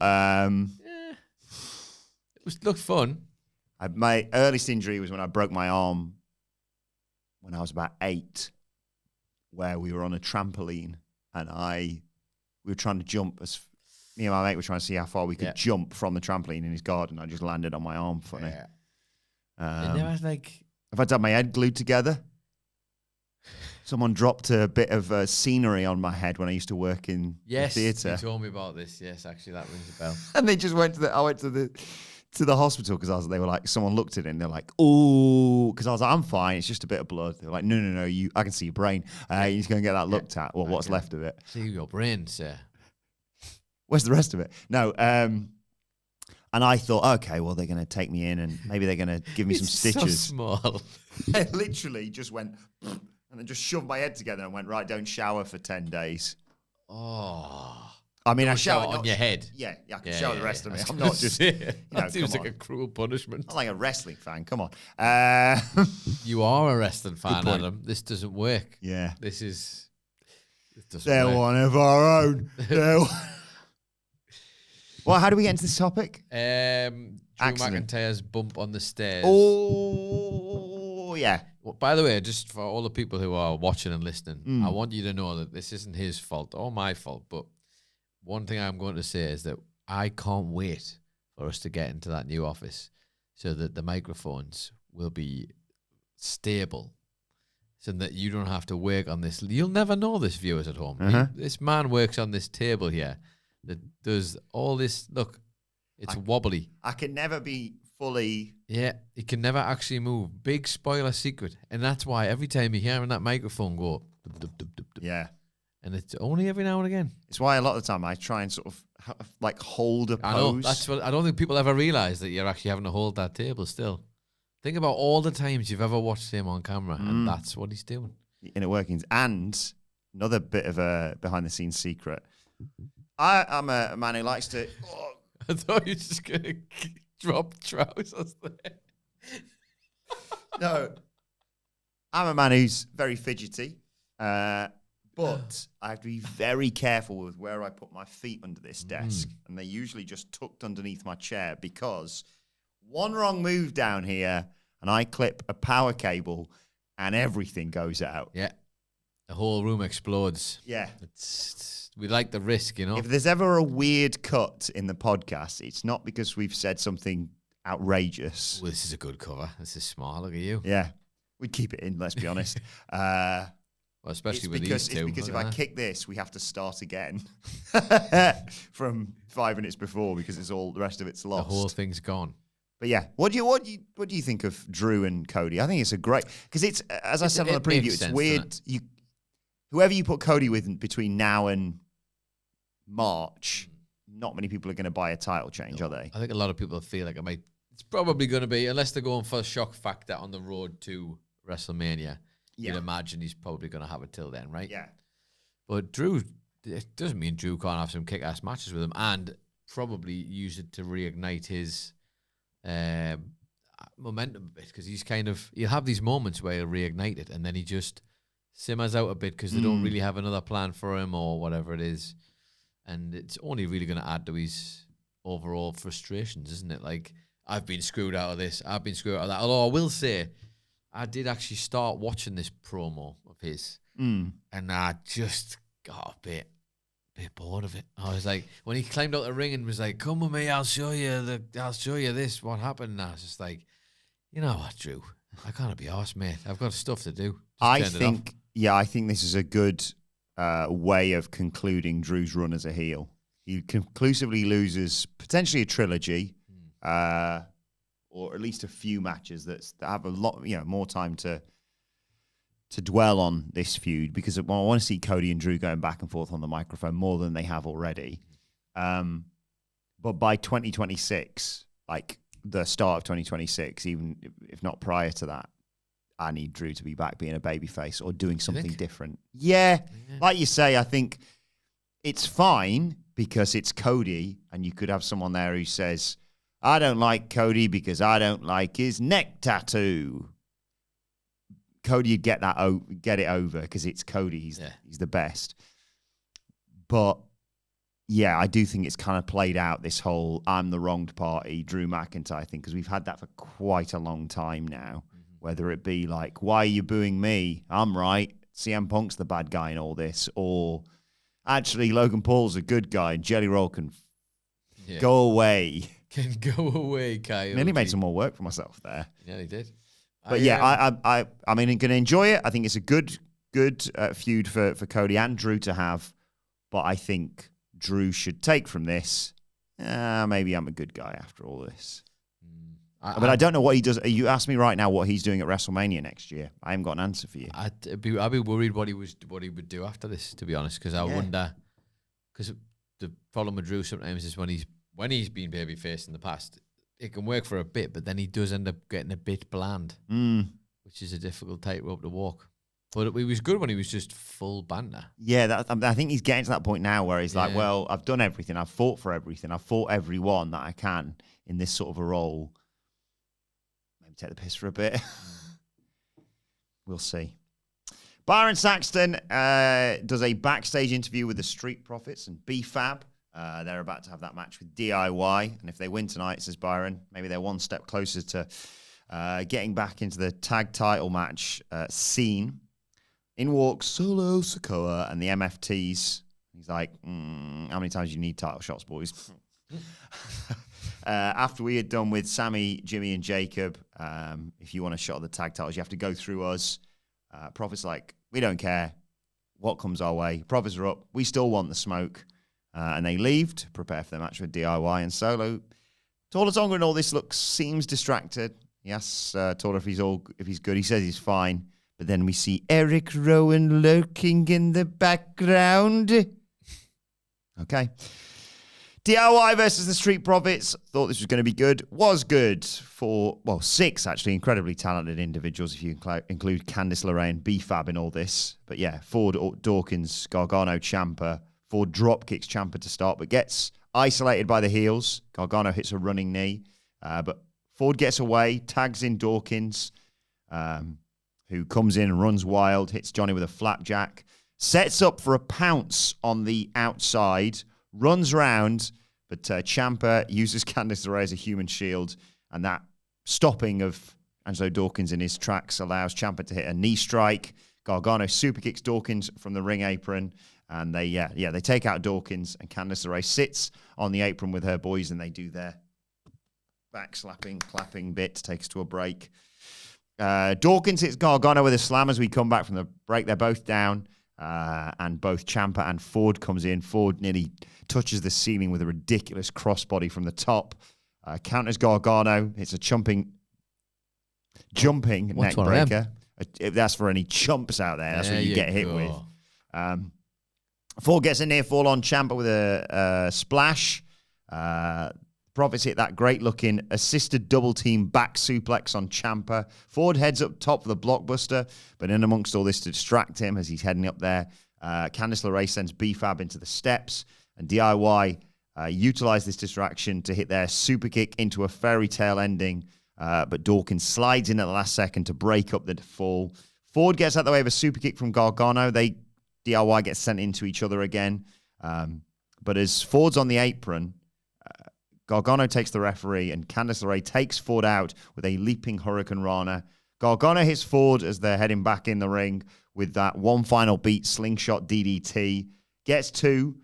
Speaker 2: It looked fun.
Speaker 1: My earliest injury was when I broke my arm when I was about 8, where we were on a trampoline and we were trying to jump. Me and my mate were trying to see how far we could jump from the trampoline in his garden. I just landed on my arm funny.
Speaker 2: Yeah. It never
Speaker 1: If I'd had my head glued together, someone dropped a bit of scenery on my head when I used to work in the theatre.
Speaker 2: You told me about this. Yes, actually, that rings a bell.
Speaker 1: And they just went I went to the hospital because they were like, someone looked at it and they're like, oh, because I was like, I'm fine, it's just a bit of blood. They're like, no, I can see your brain. You need to go and get that looked at. Well, what's left of it?
Speaker 2: See your brain, sir.
Speaker 1: Where's the rest of it? No, and I thought, okay, well, they're going to take me in and maybe they're going to give me some stitches.
Speaker 2: So small.
Speaker 1: I literally just went and then just shoved my head together and went, right, don't shower for 10 days.
Speaker 2: Oh.
Speaker 1: I mean, I showered
Speaker 2: on your head.
Speaker 1: Yeah, I can shower the rest of it. I'm
Speaker 2: not
Speaker 1: not just.
Speaker 2: That seems like a cruel punishment.
Speaker 1: I'm like a wrestling fan. Come on.
Speaker 2: You are a wrestling fan,
Speaker 1: point.
Speaker 2: Adam. This doesn't work.
Speaker 1: Yeah.
Speaker 2: This doesn't
Speaker 1: They're
Speaker 2: work.
Speaker 1: one of our own. Well, how do we get into this topic?
Speaker 2: Drew
Speaker 1: Accident.
Speaker 2: McIntyre's bump on the stairs.
Speaker 1: Oh, yeah.
Speaker 2: Well, by the way, just for all the people who are watching and listening, I want you to know that this isn't his fault or my fault. But one thing I'm going to say is that I can't wait for us to get into that new office so that the microphones will be stable so that you don't have to work on this. You'll never know this, viewers at home. This man works on this table here that does all this. Look, it's wobbly.
Speaker 1: I can never be fully.
Speaker 2: Yeah, it can never actually move. Big spoiler secret. And that's why every time you hear that microphone go, dup, dup, dup, dup, dup,
Speaker 1: Yeah.
Speaker 2: and it's only every now and again.
Speaker 1: It's why a lot of the time I try and sort of hold a pose.
Speaker 2: I know, that's what I don't think people ever realize, that you're actually having to hold that table still. Think about all the times you've ever watched him on camera, and that's what he's doing.
Speaker 1: Inner workings. And another bit of a behind the scenes secret. I'm a man who likes to.
Speaker 2: I thought you were just going to drop trousers there.
Speaker 1: No. I'm a man who's very fidgety. But I have to be very careful with where I put my feet under this desk. And they're usually just tucked underneath my chair because one wrong move down here and I clip a power cable and everything goes out.
Speaker 2: Yeah. The whole room explodes.
Speaker 1: Yeah.
Speaker 2: We like the risk, you know.
Speaker 1: If there's ever a weird cut in the podcast, it's not because we've said something outrageous.
Speaker 2: Well, this is a good cover. This is smart. Look at you.
Speaker 1: Yeah. We'd keep it in, let's be honest.
Speaker 2: Well, especially
Speaker 1: It's
Speaker 2: with
Speaker 1: because,
Speaker 2: these two.
Speaker 1: it's because if
Speaker 2: Look
Speaker 1: I
Speaker 2: at that.
Speaker 1: kick this, we have to start again from 5 minutes before because it's all the rest of it's
Speaker 2: The
Speaker 1: lost.
Speaker 2: whole thing's gone.
Speaker 1: But yeah, what do you think of Drew and Cody? I think it's a great because it's as I said on the
Speaker 2: it
Speaker 1: preview,
Speaker 2: makes
Speaker 1: it's
Speaker 2: sense,
Speaker 1: weird.
Speaker 2: doesn't
Speaker 1: Whoever you put Cody with between now and March, not many people are going to buy a title change, are they?
Speaker 2: I think a lot of people feel like it's probably going to be, unless they're going for shock factor on the road to WrestleMania.
Speaker 1: Yeah.
Speaker 2: You'd imagine he's probably going to have it till then, right?
Speaker 1: Yeah.
Speaker 2: But Drew, it doesn't mean Drew can't have some kick-ass matches with him and probably use it to reignite his momentum a bit, because he'll have these moments where he'll reignite it and then he just simmers out a bit because they don't really have another plan for him or whatever it is. And it's only really going to add to his overall frustrations, isn't it? Like, I've been screwed out of this, I've been screwed out of that. Although I will say, I did actually start watching this promo of his, and I just got a bit bored of it. I was like, when he climbed out the ring and was like, "Come with me, I'll show you this. What happened?" And I was just like, you know what, Drew? I can't be arsed, mate. I've got stuff to do.
Speaker 1: I think this is a good way of concluding Drew's run as a heel. He conclusively loses potentially a trilogy, or at least a few matches that have a lot, more time to to dwell on this feud because I want to see Cody and Drew going back and forth on the microphone more than they have already. But by 2026, like the start of 2026, even if not prior to that, I need Drew to be back being a babyface or doing something different. Yeah, like you say, I think it's fine because it's Cody, and you could have someone there who says, I don't like Cody because I don't like his neck tattoo. Cody would get it over because it's Cody. He's the best. But yeah, I do think it's kind of played out, this whole I'm the wronged party, Drew McIntyre thing, because we've had that for quite a long time now. Whether it be like, why are you booing me? I'm right. CM Punk's the bad guy in all this. Or actually, Logan Paul's a good guy and Jelly Roll can go away.
Speaker 2: Can go away, Kyle.
Speaker 1: Nearly made some more work for myself there.
Speaker 2: Yeah, he did.
Speaker 1: But I mean, I'm going to enjoy it. I think it's a good feud for Cody and Drew to have. But I think Drew should take from this, maybe I'm a good guy after all this. But I don't know what he does. You asked me right now what he's doing at WrestleMania next year. I haven't got an answer for you.
Speaker 2: I'd be worried what he would do after this, to be honest, because I wonder. Because the problem with Drew sometimes is when he's been babyface in the past, it can work for a bit, but then he does end up getting a bit bland, which is a difficult tightrope to walk. But it was good when he was just full banter. Yeah,
Speaker 1: I think he's getting to that point now where he's like, well, I've done everything. I've fought for everything. I've fought everyone that I can in this sort of a role. Maybe take the piss for a bit. We'll see. Byron Saxton does a backstage interview with the Street Profits and B-Fab. They're about to have that match with DIY. And if they win tonight, says Byron, maybe they're one step closer to getting back into the tag title match scene. In walks Solo Sikoa and the MFTs. He's like, how many times do you need title shots, boys? After we had done with Sami, Jimmy, and Jacob, if you want a shot of the tag titles, you have to go through us. Profits like, we don't care what comes our way. Profits are up. We still want the smoke. And they leave to prepare for the match with DIY. And Solo, Taller Tonga and all this seems distracted. Yes, Taller, if he's good, he says he's fine. But then we see Eric Rowan lurking in the background. Okay. DIY versus the Street Profits. Thought this was going to be good. Was good for, 6 actually incredibly talented individuals if you include Candice LeRae and B-Fab in all this. But yeah, Ford, Dawkins, Gargano, Ciampa. Ford drop kicks Ciampa to start, but gets isolated by the heels. Gargano hits a running knee. But Ford gets away, tags in Dawkins, who comes in and runs wild, hits Johnny with a flapjack, sets up for a pounce on the outside, runs round, but Ciampa uses Candice LeRae as a human shield, and that stopping of Angelo Dawkins in his tracks allows Ciampa to hit a knee strike. Gargano super kicks Dawkins from the ring apron, and they take out Dawkins, and Candice LeRae sits on the apron with her boys, and they do their backslapping, clapping bit to take us to a break. Dawkins hits Gargano with a slam as we come back from the break. They're both down, and both Ciampa and Ford comes in. Ford nearly touches the ceiling with a ridiculous crossbody from the top. Counters Gargano. It's a jumping neck breaker. That's for any chumps out there. That's what you get hit with. Ford gets a near fall on Ciampa with a splash. Profits hit that great-looking assisted double-team back suplex on Ciampa. Ford heads up top for the blockbuster, but in amongst all this to distract him as he's heading up there, Candice LeRae sends B-Fab into the steps, and DIY utilize this distraction to hit their super kick into a fairy tale ending, but Dawkins slides in at the last second to break up the fall. Ford gets out the way of a super kick from Gargano. DIY gets sent into each other again, but as Ford's on the apron, Gargano takes the referee, and Candice LeRae takes Ford out with a leaping Hurricane Rana. Gargano hits Ford as they're heading back in the ring with that one final beat slingshot DDT. Gets 2.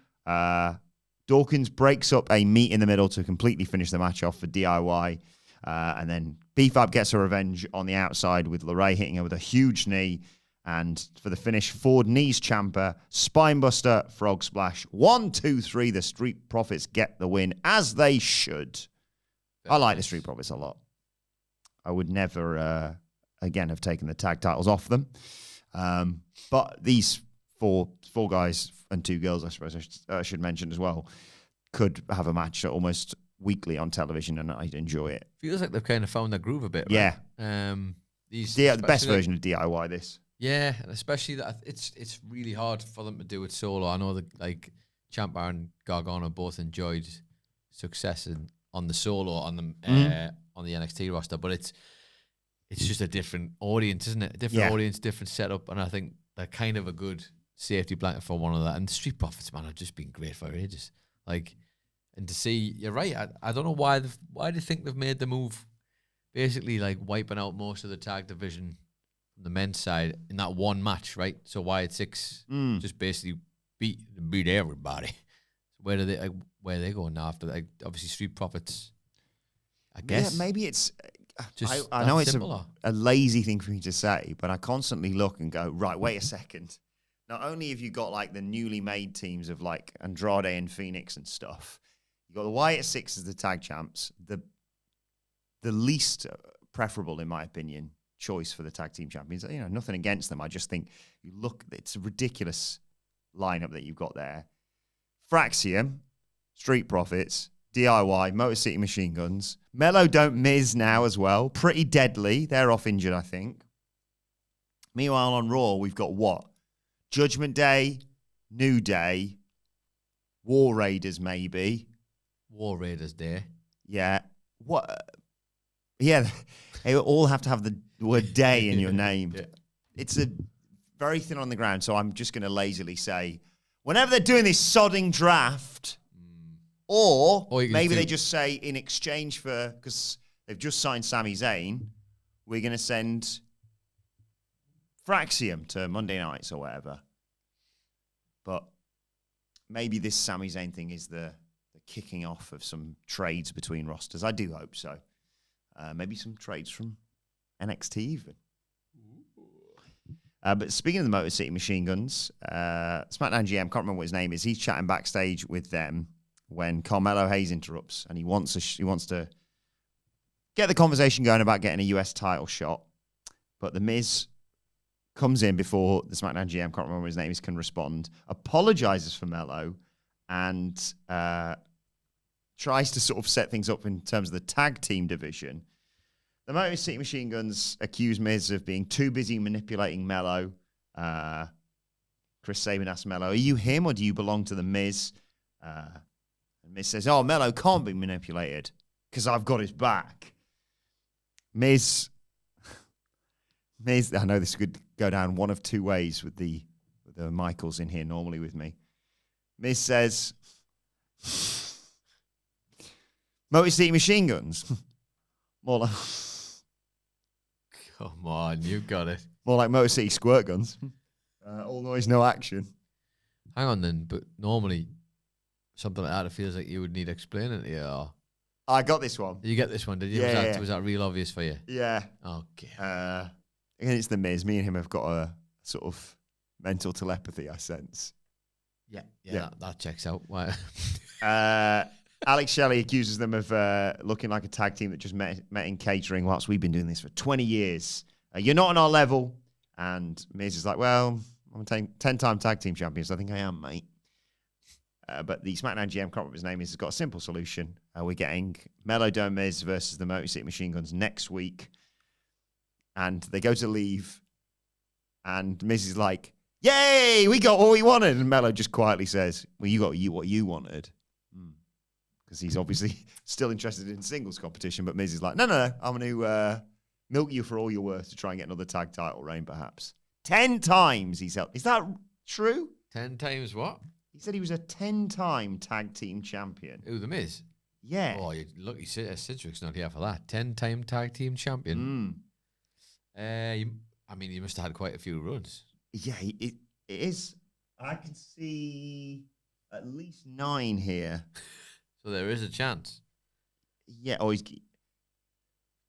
Speaker 1: Dawkins breaks up a meet in the middle to completely finish the match off for DIY. And then B-Fab gets her revenge on the outside with LeRae hitting her with a huge knee. And for the finish, Ford knees Ciampa, spinebuster, frog splash. 1, 2, 3. The Street Profits get the win, as they should. I like the Street Profits a lot. I would never, again, have taken the tag titles off them. But these four guys and 2 girls, I suppose I should mention as well, could have a match almost weekly on television, and I'd enjoy it.
Speaker 2: Feels like they've kind of found their groove a bit,
Speaker 1: yeah.
Speaker 2: right?
Speaker 1: The best version of DIY, this.
Speaker 2: Yeah, and especially that it's really hard for them to do it solo. I know that like Ciampa and Gargano both enjoyed success on the solo on the NXT roster, but it's just a different audience, isn't it? A different audience, different setup, and I think they're kind of a good safety blanket for one of that. And the Street Profits, man, have just been great for ages. Like, and to see, you're right. I don't know why they think they've made the move, basically like wiping out most of the tag division from the men's side in that one match, right? So Wyatt Six just basically beat everybody. Where are they going now after that? Obviously, Street Profits. I guess
Speaker 1: maybe it's.
Speaker 2: Just
Speaker 1: I know it's
Speaker 2: simple,
Speaker 1: a lazy thing for me to say, but I constantly look and go, right, wait a second. Not only have you got like the newly made teams of like Andrade and Phoenix and stuff, you got the Wyatt Six as the tag champs, the least preferable, in my opinion, choice for the tag team champions. You know, nothing against them. I just think you look, it's a ridiculous lineup that you've got there. Fraxium, Street Profits, DIY, Motor City Machine Guns. Melo don't Miz now as well. Pretty deadly. They're off injured, I think. Meanwhile, on Raw, we've got what? Judgment Day, New Day, War Raiders, maybe.
Speaker 2: War Raiders Day.
Speaker 1: Yeah. What? Yeah, they all have to have the word day in your name. Yeah. It's a very thin on the ground, so I'm just going to lazily say, whenever they're doing this sodding draft, or maybe they just say in exchange for, because they've just signed Sami Zayn, we're going to send Fraxium to Monday nights or whatever. But maybe this Sami Zayn thing is the kicking off of some trades between rosters. I do hope so. Maybe some trades from NXT even. But speaking of the Motor City Machine Guns, SmackDown GM, can't remember what his name is, he's chatting backstage with them when Carmelo Hayes interrupts, and he wants to get the conversation going about getting a US title shot. But The Miz comes in before the SmackDown GM, can't remember what his name is, can respond, apologizes for Melo, and tries to sort of set things up in terms of the tag team division. The Motor City Machine Guns accuse Miz of being too busy manipulating Melo. Chris Sabin asks Melo, are you him or do you belong to the Miz? And Miz says, oh, Melo can't be manipulated because I've got his back. Miz, I know this could go down one of two ways with the Michaels in here normally with me. Miz says, Motor City Machine Guns. More like...
Speaker 2: Come on, you got it.
Speaker 1: More like Motor City Squirt Guns. All noise, no action.
Speaker 2: Hang on then, but normally something like that, it feels like you would need explaining to you. Or...
Speaker 1: I got this one.
Speaker 2: Did you get this one, did you?
Speaker 1: Yeah,
Speaker 2: was that real obvious for you?
Speaker 1: Yeah.
Speaker 2: Okay.
Speaker 1: And it's the Miz. Me and him have got a sort of mental telepathy, I sense.
Speaker 2: Yeah. That checks out. Why?
Speaker 1: Alex Shelley accuses them of looking like a tag team that just met in catering whilst we've been doing this for 20 years. You're not on our level. And Miz is like, well, I'm a 10-time tag team champion, so I think I am, mate. But the SmackDown GM, can't remember his name, has got a simple solution. We're getting Melo Dome Miz versus the Motor City Machine Guns next week. And they go to leave. And Miz is like, yay, we got what we wanted. And Melo just quietly says, well, you got what you wanted. Because he's obviously still interested in singles competition. But Miz is like, no, I'm going to milk you for all you're worth to try and get another tag title reign, perhaps. 10 times he's held. Is that true?
Speaker 2: 10 times what?
Speaker 1: He said he was a 10-time tag team champion.
Speaker 2: Who, The Miz?
Speaker 1: Yeah.
Speaker 2: Oh, look, Cedric's not here for that. 10-time tag team champion. You must have had quite a few runs.
Speaker 1: Yeah, it is. I can see at least 9 here.
Speaker 2: So there is a chance.
Speaker 1: Yeah. Oh,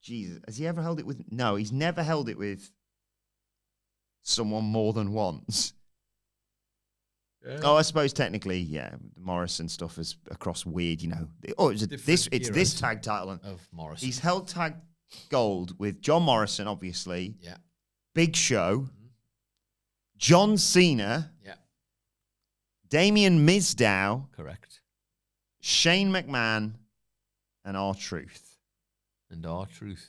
Speaker 1: Jesus. Has he ever held it with... No, he's never held it with someone more than once. Yeah. Oh, I suppose technically, yeah, Morrison stuff is across weird, you know. Oh, it's this tag title.
Speaker 2: Of Morrison.
Speaker 1: He's held tag gold with John Morrison, obviously.
Speaker 2: Yeah.
Speaker 1: Big Show. John Cena,
Speaker 2: Yeah.
Speaker 1: Damien Mizdow,
Speaker 2: Correct.
Speaker 1: Shane McMahon, and R-Truth.
Speaker 2: And R-Truth.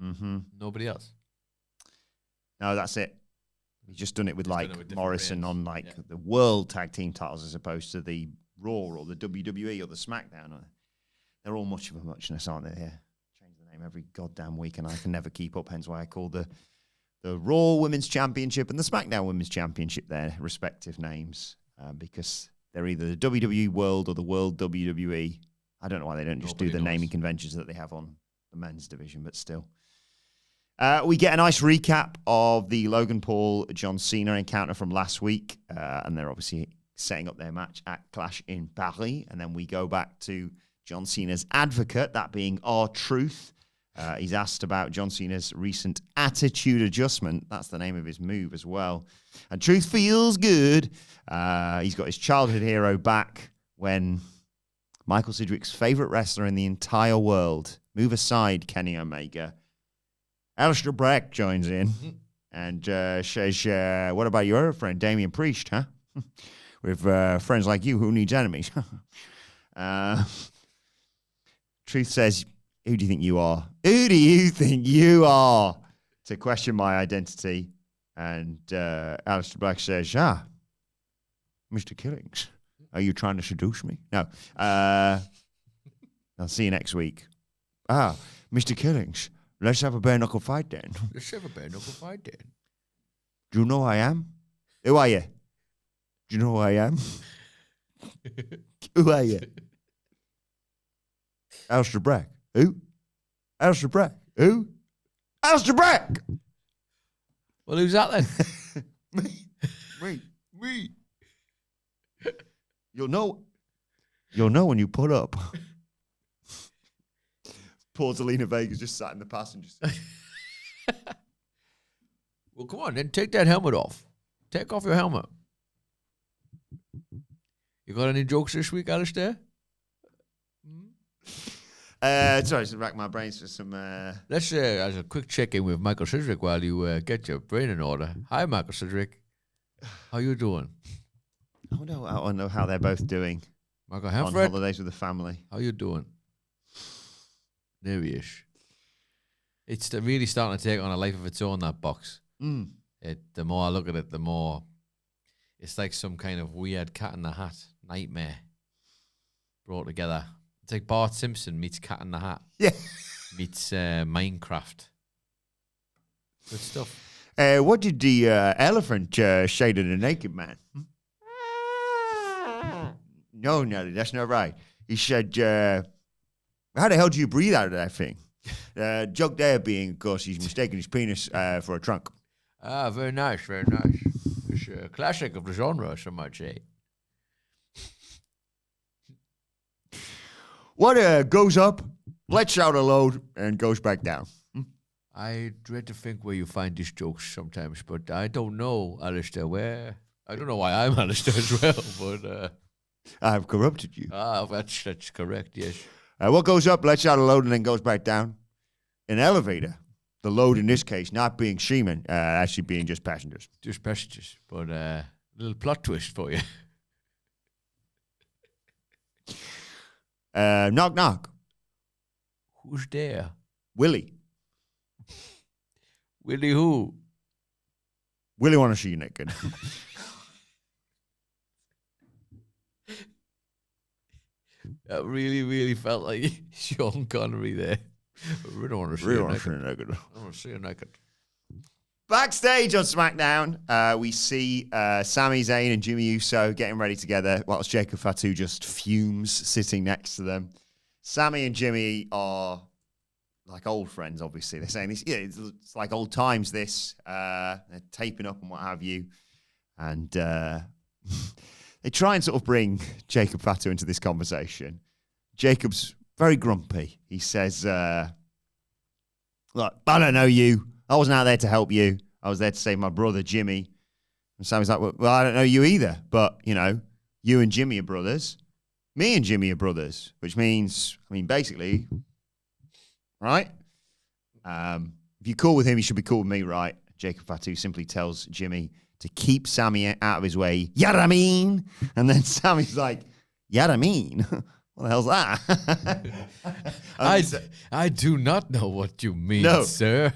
Speaker 1: Mm-hmm.
Speaker 2: Nobody else.
Speaker 1: No, that's it. He's just done it with like
Speaker 2: done it with different
Speaker 1: Morrison
Speaker 2: brands.
Speaker 1: on like the world tag team titles as opposed to the Raw or the WWE or the SmackDown. They're all much of a muchness, aren't they? Yeah. Change the name every goddamn week and I can never keep up. Hence why I call the Raw Women's Championship and the SmackDown Women's Championship their respective names because they're either the WWE World or the World WWE. I don't know why they don't just do the naming conventions that they have on the men's division, but still. We get a nice recap of the Logan Paul John Cena encounter from last week, and they're obviously setting up their match at Clash in Paris. And then we go back to John Cena's advocate, that being R-Truth. He's asked about John Cena's recent attitude adjustment. That's the name of his move as well. And Truth feels good. He's got his childhood hero back when Michael Sidgwick's favorite wrestler in the entire world, move aside, Kenny Omega, Alistair Black joins in and says, what about your other friend, Damian Priest, huh? With friends like you, who needs enemies? Truth says, who do you think you are? Who do you think you are? To question my identity. And Alistair Black says, Mr. Killings, are you trying to seduce me? No. I'll see you next week. Mr. Killings, let's have a bare-knuckle fight then.
Speaker 2: Let's have a bare-knuckle fight then.
Speaker 1: Do you know who I am? Who are you? Do you know who I am? Who are you? Alistair Black. Who? Alistair Black. Who? Alistair Black!
Speaker 2: Well, who's that then?
Speaker 1: Me. You'll know when you pull up. Poor Zelina Vega's just sat in the passenger seat.
Speaker 2: Well, come on, then take that helmet off. Take off your helmet. You got any jokes this week, Alistair?
Speaker 1: Sorry, to rack my brains for some.
Speaker 2: Let's as a quick check-in with Michael Sidgwick while you get your brain in order. Hi, Michael Sidgwick. How you doing?
Speaker 1: I don't know how they're both doing
Speaker 2: Michael
Speaker 1: on
Speaker 2: Hanfred,
Speaker 1: holidays with the family.
Speaker 2: how you doing? There he is. It's really starting to take on a life of its own, that box. The more I look at it, the more it's like some kind of weird Cat in the Hat nightmare brought together. It's like Bart Simpson meets Cat in the Hat.
Speaker 1: Yeah.
Speaker 2: Meets Minecraft. Good stuff.
Speaker 1: What did the elephant say to the naked man? No, Nelly, that's not right. He said, how the hell do you breathe out of that thing? Joke there being, of course, he's mistaken his penis for a trunk.
Speaker 2: Ah, very nice, very nice. It's a classic of the genre, some might say.
Speaker 1: What goes up, lets out a load, and goes back down?
Speaker 2: I dread to think where you find these jokes sometimes, but I don't know, Alistair, where. I don't know why I'm Alistair as well, but.
Speaker 1: I've corrupted you.
Speaker 2: That's correct, yes.
Speaker 1: What goes up, lets out a load, and then goes back down? An elevator. The load in this case not being seamen, actually being just passengers.
Speaker 2: Just passengers, but a little plot twist for you.
Speaker 1: Knock, knock.
Speaker 2: Who's there?
Speaker 1: Willie.
Speaker 2: Willie who?
Speaker 1: Willie want to see you naked.
Speaker 2: That really, really felt like Sean Connery there. I really want to see you naked. I want to see you naked.
Speaker 1: Backstage on SmackDown, we see Sami Zayn and Jimmy Uso getting ready together, whilst Jacob Fatu just fumes sitting next to them. Sami and Jimmy are like old friends, obviously. They're saying this, yeah, it's like old times, this. They're taping up and what have you. And they try and sort of bring Jacob Fatu into this conversation. Jacob's very grumpy. He says, look, I don't know you. I wasn't out there to help you. I was there to save my brother, Jimmy. And Sammy's like, well, I don't know you either. But, you know, you and Jimmy are brothers. Me and Jimmy are brothers, which means, I mean, basically, right? If you're cool with him, you should be cool with me, right? Jacob Fatu simply tells Jimmy to keep Sami out of his way. Yada mean? And then Sami's like, yada mean? What the hell's that?
Speaker 2: I do not know what you mean,
Speaker 1: No.
Speaker 2: sir.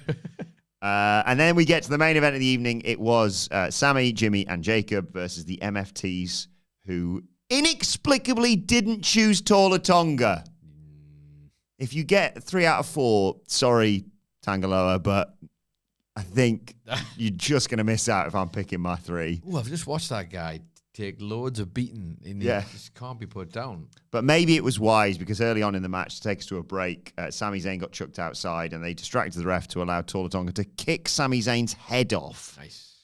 Speaker 1: And then we get to the main event of the evening. It was Sami, Jimmy, and Jacob versus the MFTs, who inexplicably didn't choose Tala Tonga. If you get 3 out of 4, sorry, Tangaloa, but I think you're just going to miss out if I'm picking my 3.
Speaker 2: Ooh, I've just watched that guy take loads of beating. And he just can't be put down.
Speaker 1: But maybe it was wise because early on in the match, to take us to a break, Sami Zayn got chucked outside and they distracted the ref to allow Tala Tonga to kick Sami Zayn's head off.
Speaker 2: Nice.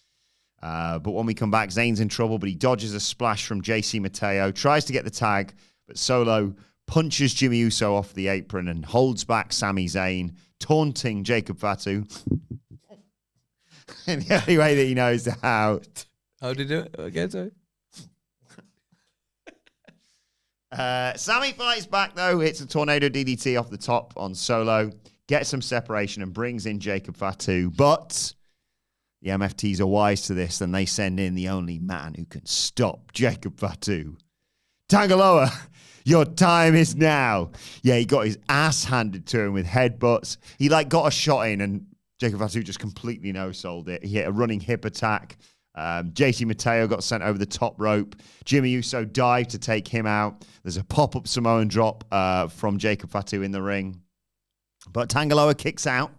Speaker 1: But when we come back, Zayn's in trouble, but he dodges a splash from JC Mateo, tries to get the tag, but Solo punches Jimmy Uso off the apron and holds back Sami Zayn, taunting Jacob Fatu in the only way that he knows how.
Speaker 2: How did he do it? Again, sorry.
Speaker 1: Sami fights back, though, hits a tornado DDT off the top on Solo, gets some separation and brings in Jacob Fatu, but the MFTs are wise to this, and they send in the only man who can stop Jacob Fatu. Tangaloa, your time is now. Yeah, he got his ass handed to him with headbutts. He got a shot in, and Jacob Fatu just completely no-sold it. He hit a running hip attack. JC Mateo got sent over the top rope. Jimmy Uso dived to take him out. There's a pop-up Samoan drop from Jacob Fatu in the ring. But Tangaloa kicks out.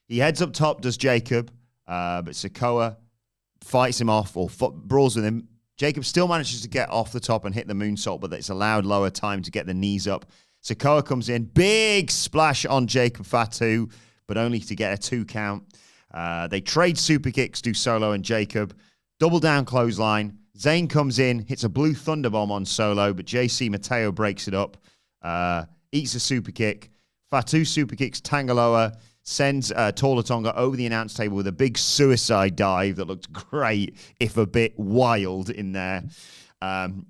Speaker 1: He heads up top, does Jacob. But Sikoa fights him off or brawls with him. Jacob still manages to get off the top and hit the moonsault, but it's allowed lower time to get the knees up. Sikoa comes in. Big splash on Jacob Fatu, but only to get a 2 count. They trade super kicks to Solo and Jacob. Double down clothesline. Zayn comes in, hits a blue thunderbomb on Solo, but JC Mateo breaks it up. Eats a super kick. Fatu super kicks Tangaloa. Sends Tala Tonga over the announce table with a big suicide dive that looked great, if a bit wild in there.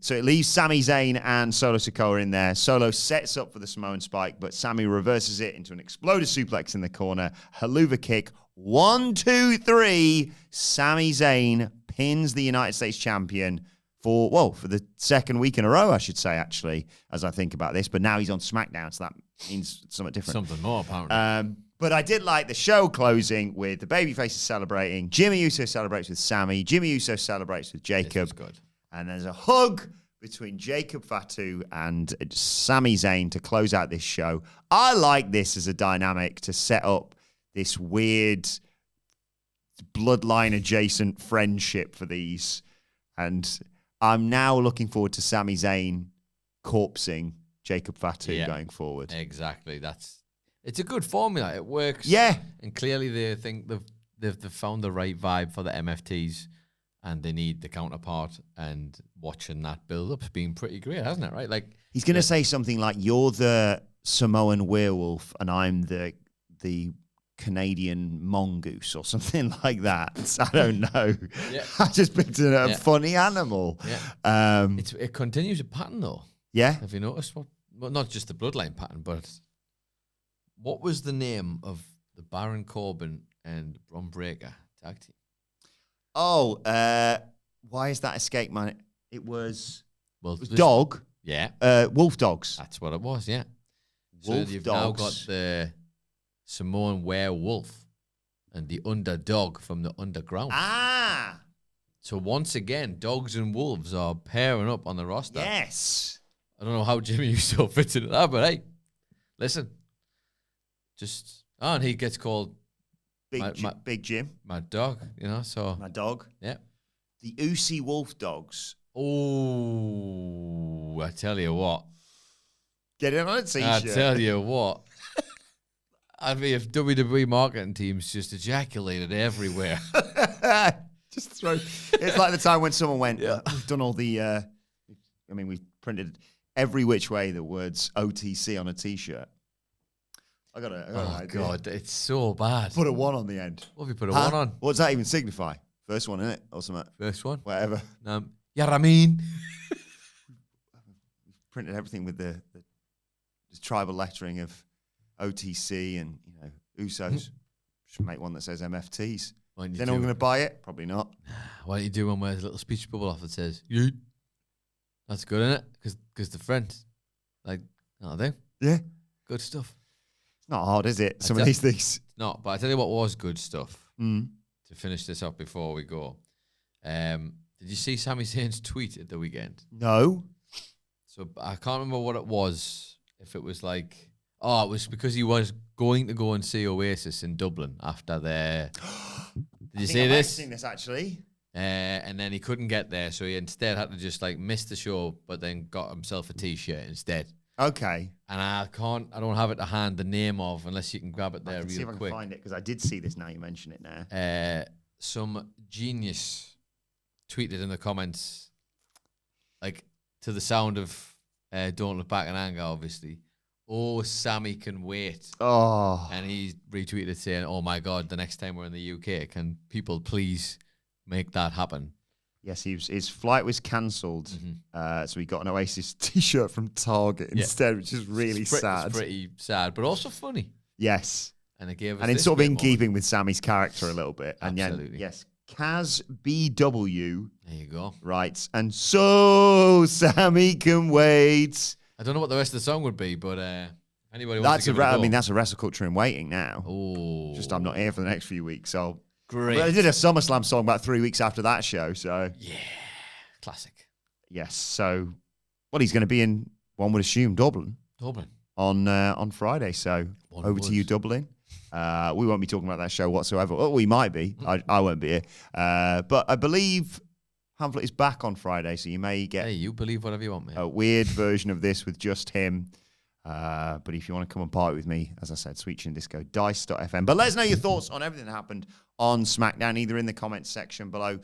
Speaker 1: So it leaves Sami Zayn and Solo Sikoa in there. Solo sets up for the Samoan spike, but Sami reverses it into an exploder suplex in the corner. Haluva kick. 1, 2, 3. Sami Zayn pins the United States champion for the second week in a row, I should say, actually, as I think about this. But now he's on SmackDown, so that means something different.
Speaker 2: Something more, apparently.
Speaker 1: But I did like the show closing with the babyfaces celebrating. Jimmy Uso celebrates with Sami. Jimmy Uso celebrates with Jacob.
Speaker 2: Good.
Speaker 1: And there's a hug between Jacob Fatu and Sami Zayn to close out this show. I like this as a dynamic to set up this weird bloodline-adjacent friendship for these. And I'm now looking forward to Sami Zayn corpsing Jacob Fatu going forward.
Speaker 2: Exactly. It's a good formula. It works.
Speaker 1: Yeah.
Speaker 2: And clearly they think they've found the right vibe for the MFTs and they need the counterpart, and watching that build-up's been pretty great, hasn't it? Right?
Speaker 1: He's going to say something like, you're the Samoan werewolf and I'm the Canadian mongoose or something like that. I don't know.
Speaker 2: Yeah.
Speaker 1: I just picked a funny animal.
Speaker 2: Yeah. It continues a pattern, though.
Speaker 1: Yeah.
Speaker 2: Have you noticed well, not just the bloodline pattern, but what was the name of the Baron Corbin and Bron Breakker tag team?
Speaker 1: Oh, why is that escape man? It was dog.
Speaker 2: Yeah.
Speaker 1: Wolf dogs.
Speaker 2: That's what it was, yeah.
Speaker 1: Wolf
Speaker 2: so you've
Speaker 1: dogs.
Speaker 2: now got the Samoan werewolf and the underdog from the underground.
Speaker 1: Ah.
Speaker 2: So once again, dogs and wolves are pairing up on the roster.
Speaker 1: Yes.
Speaker 2: I don't know how Jimmy Uso fits into that, but hey, listen. And he gets called
Speaker 1: Big Jim.
Speaker 2: my dog, so.
Speaker 1: My dog.
Speaker 2: Yeah.
Speaker 1: The Usi Wolf dogs.
Speaker 2: Oh, I tell you what.
Speaker 1: Get it on a t-shirt.
Speaker 2: I tell you what. I'd be if WWE marketing teams just ejaculated everywhere.
Speaker 1: Just throw. It's like the time when someone went, we've done all the, we've printed every which way the words OTC on a t-shirt. I got an idea.
Speaker 2: God, it's so bad.
Speaker 1: Put a 1 on the end.
Speaker 2: What have you put a 1 on?
Speaker 1: What does that even signify? First one, innit? Or something?
Speaker 2: First one?
Speaker 1: Whatever.
Speaker 2: Yarameen.
Speaker 1: Printed everything with the tribal lettering of OTC and, Usos. Should make one that says MFTs. Is anyone going to buy it? Probably not.
Speaker 2: Why don't you do one where there's a little speech bubble off that says, "Yeet"? That's good, isn't it? Because the friends, like, they?
Speaker 1: Yeah.
Speaker 2: Good stuff.
Speaker 1: It's not hard, is it? Some of these things.
Speaker 2: It's not, but I tell you what was good stuff.
Speaker 1: Mm.
Speaker 2: To finish this up before we go. Did you see Sami Zayn's tweet at the weekend?
Speaker 1: No.
Speaker 2: So I can't remember what it was. If it was like, it was because he was going to go and see Oasis in Dublin after their. Did you see this?
Speaker 1: I've seen this actually.
Speaker 2: And then he couldn't get there, so he instead had to just like miss the show, but then got himself a T-shirt instead.
Speaker 1: Okay.
Speaker 2: And I don't have it to hand the name of unless you can grab it there real quick.
Speaker 1: See if I can find it because I did see this. Now you mention it now.
Speaker 2: Some genius tweeted in the comments, like to the sound of "Don't Look Back in Anger," obviously. "Oh, Sammy can wait."
Speaker 1: Oh.
Speaker 2: And he retweeted saying, "Oh my God, the next time we're in the UK, can people please make that happen?"
Speaker 1: Yes, his flight was cancelled, so he got an Oasis T-shirt from Target instead, which is really sad.
Speaker 2: It's pretty sad, but also funny.
Speaker 1: Yes,
Speaker 2: and it gave us
Speaker 1: and it's sort of in keeping with Sammy's character a little bit.
Speaker 2: Absolutely.
Speaker 1: And yes, Kaz BW.
Speaker 2: There you go.
Speaker 1: Writes, and so Sammy can wait.
Speaker 2: I don't know what the rest of the song would be, but anybody wants to give it a go.
Speaker 1: I mean, that's a WrestleCulture in waiting now.
Speaker 2: Oh,
Speaker 1: just I'm not here for the next few weeks, so.
Speaker 2: Great.
Speaker 1: But I did a SummerSlam song about 3 weeks after that show, so.
Speaker 2: Yeah, classic.
Speaker 1: Yes, so, well, he's going to be in, one would assume, Dublin. On Friday, so over to you, Dublin. We won't be talking about that show whatsoever. Well, we might be. I won't be here. But I believe Hamlet is back on Friday, so you may get...
Speaker 2: Hey, you believe whatever you want, man.
Speaker 1: A weird version of this with just him. But if you want to come and party with me, as I said, Sweet Chin Disco, dice.fm. But let us know your thoughts on everything that happened on SmackDown, either in the comments section below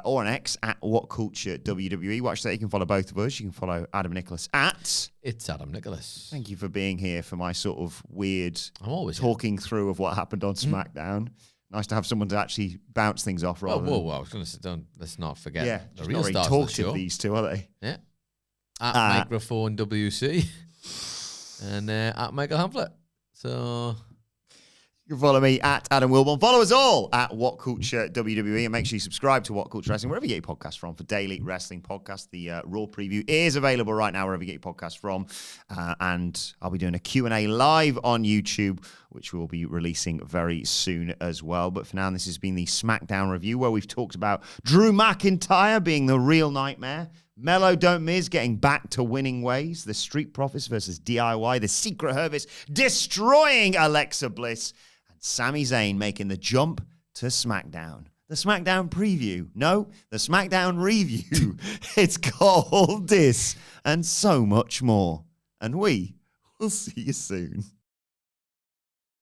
Speaker 1: or on X at WhatCulture WWE. Watch that. You can follow both of us. You can follow Adam Nicholas at...
Speaker 2: It's Adam Nicholas.
Speaker 1: Thank you for being here for my sort of weird
Speaker 2: I'm always
Speaker 1: talking through of what happened on SmackDown. Nice to have someone to actually bounce things off rather than...
Speaker 2: Whoa. I was going to say, let's not forget.
Speaker 1: Yeah,
Speaker 2: the real
Speaker 1: not
Speaker 2: stars
Speaker 1: really
Speaker 2: of the show.
Speaker 1: talkative, these two, are they?
Speaker 2: Yeah. At Microphone WC. And at Michael Hamlet. So...
Speaker 1: You can follow me at Adam Wilbourn. Follow us all at WhatCulture WWE. And make sure you subscribe to WhatCulture Wrestling, wherever you get your podcasts from, for daily wrestling podcasts. The Raw preview is available right now, wherever you get your podcasts from. And I'll be doing a Q&A live on YouTube, which we'll be releasing very soon as well. But for now, this has been the SmackDown review, where we've talked about Drew McIntyre being the real nightmare, Melo don't Miz getting back to winning ways, the Street Profits versus DIY, the Secret Service destroying Alexa Bliss, and Sami Zayn making the jump to SmackDown. The SmackDown preview. No, the SmackDown review. It's called this and so much more. And we will see you soon.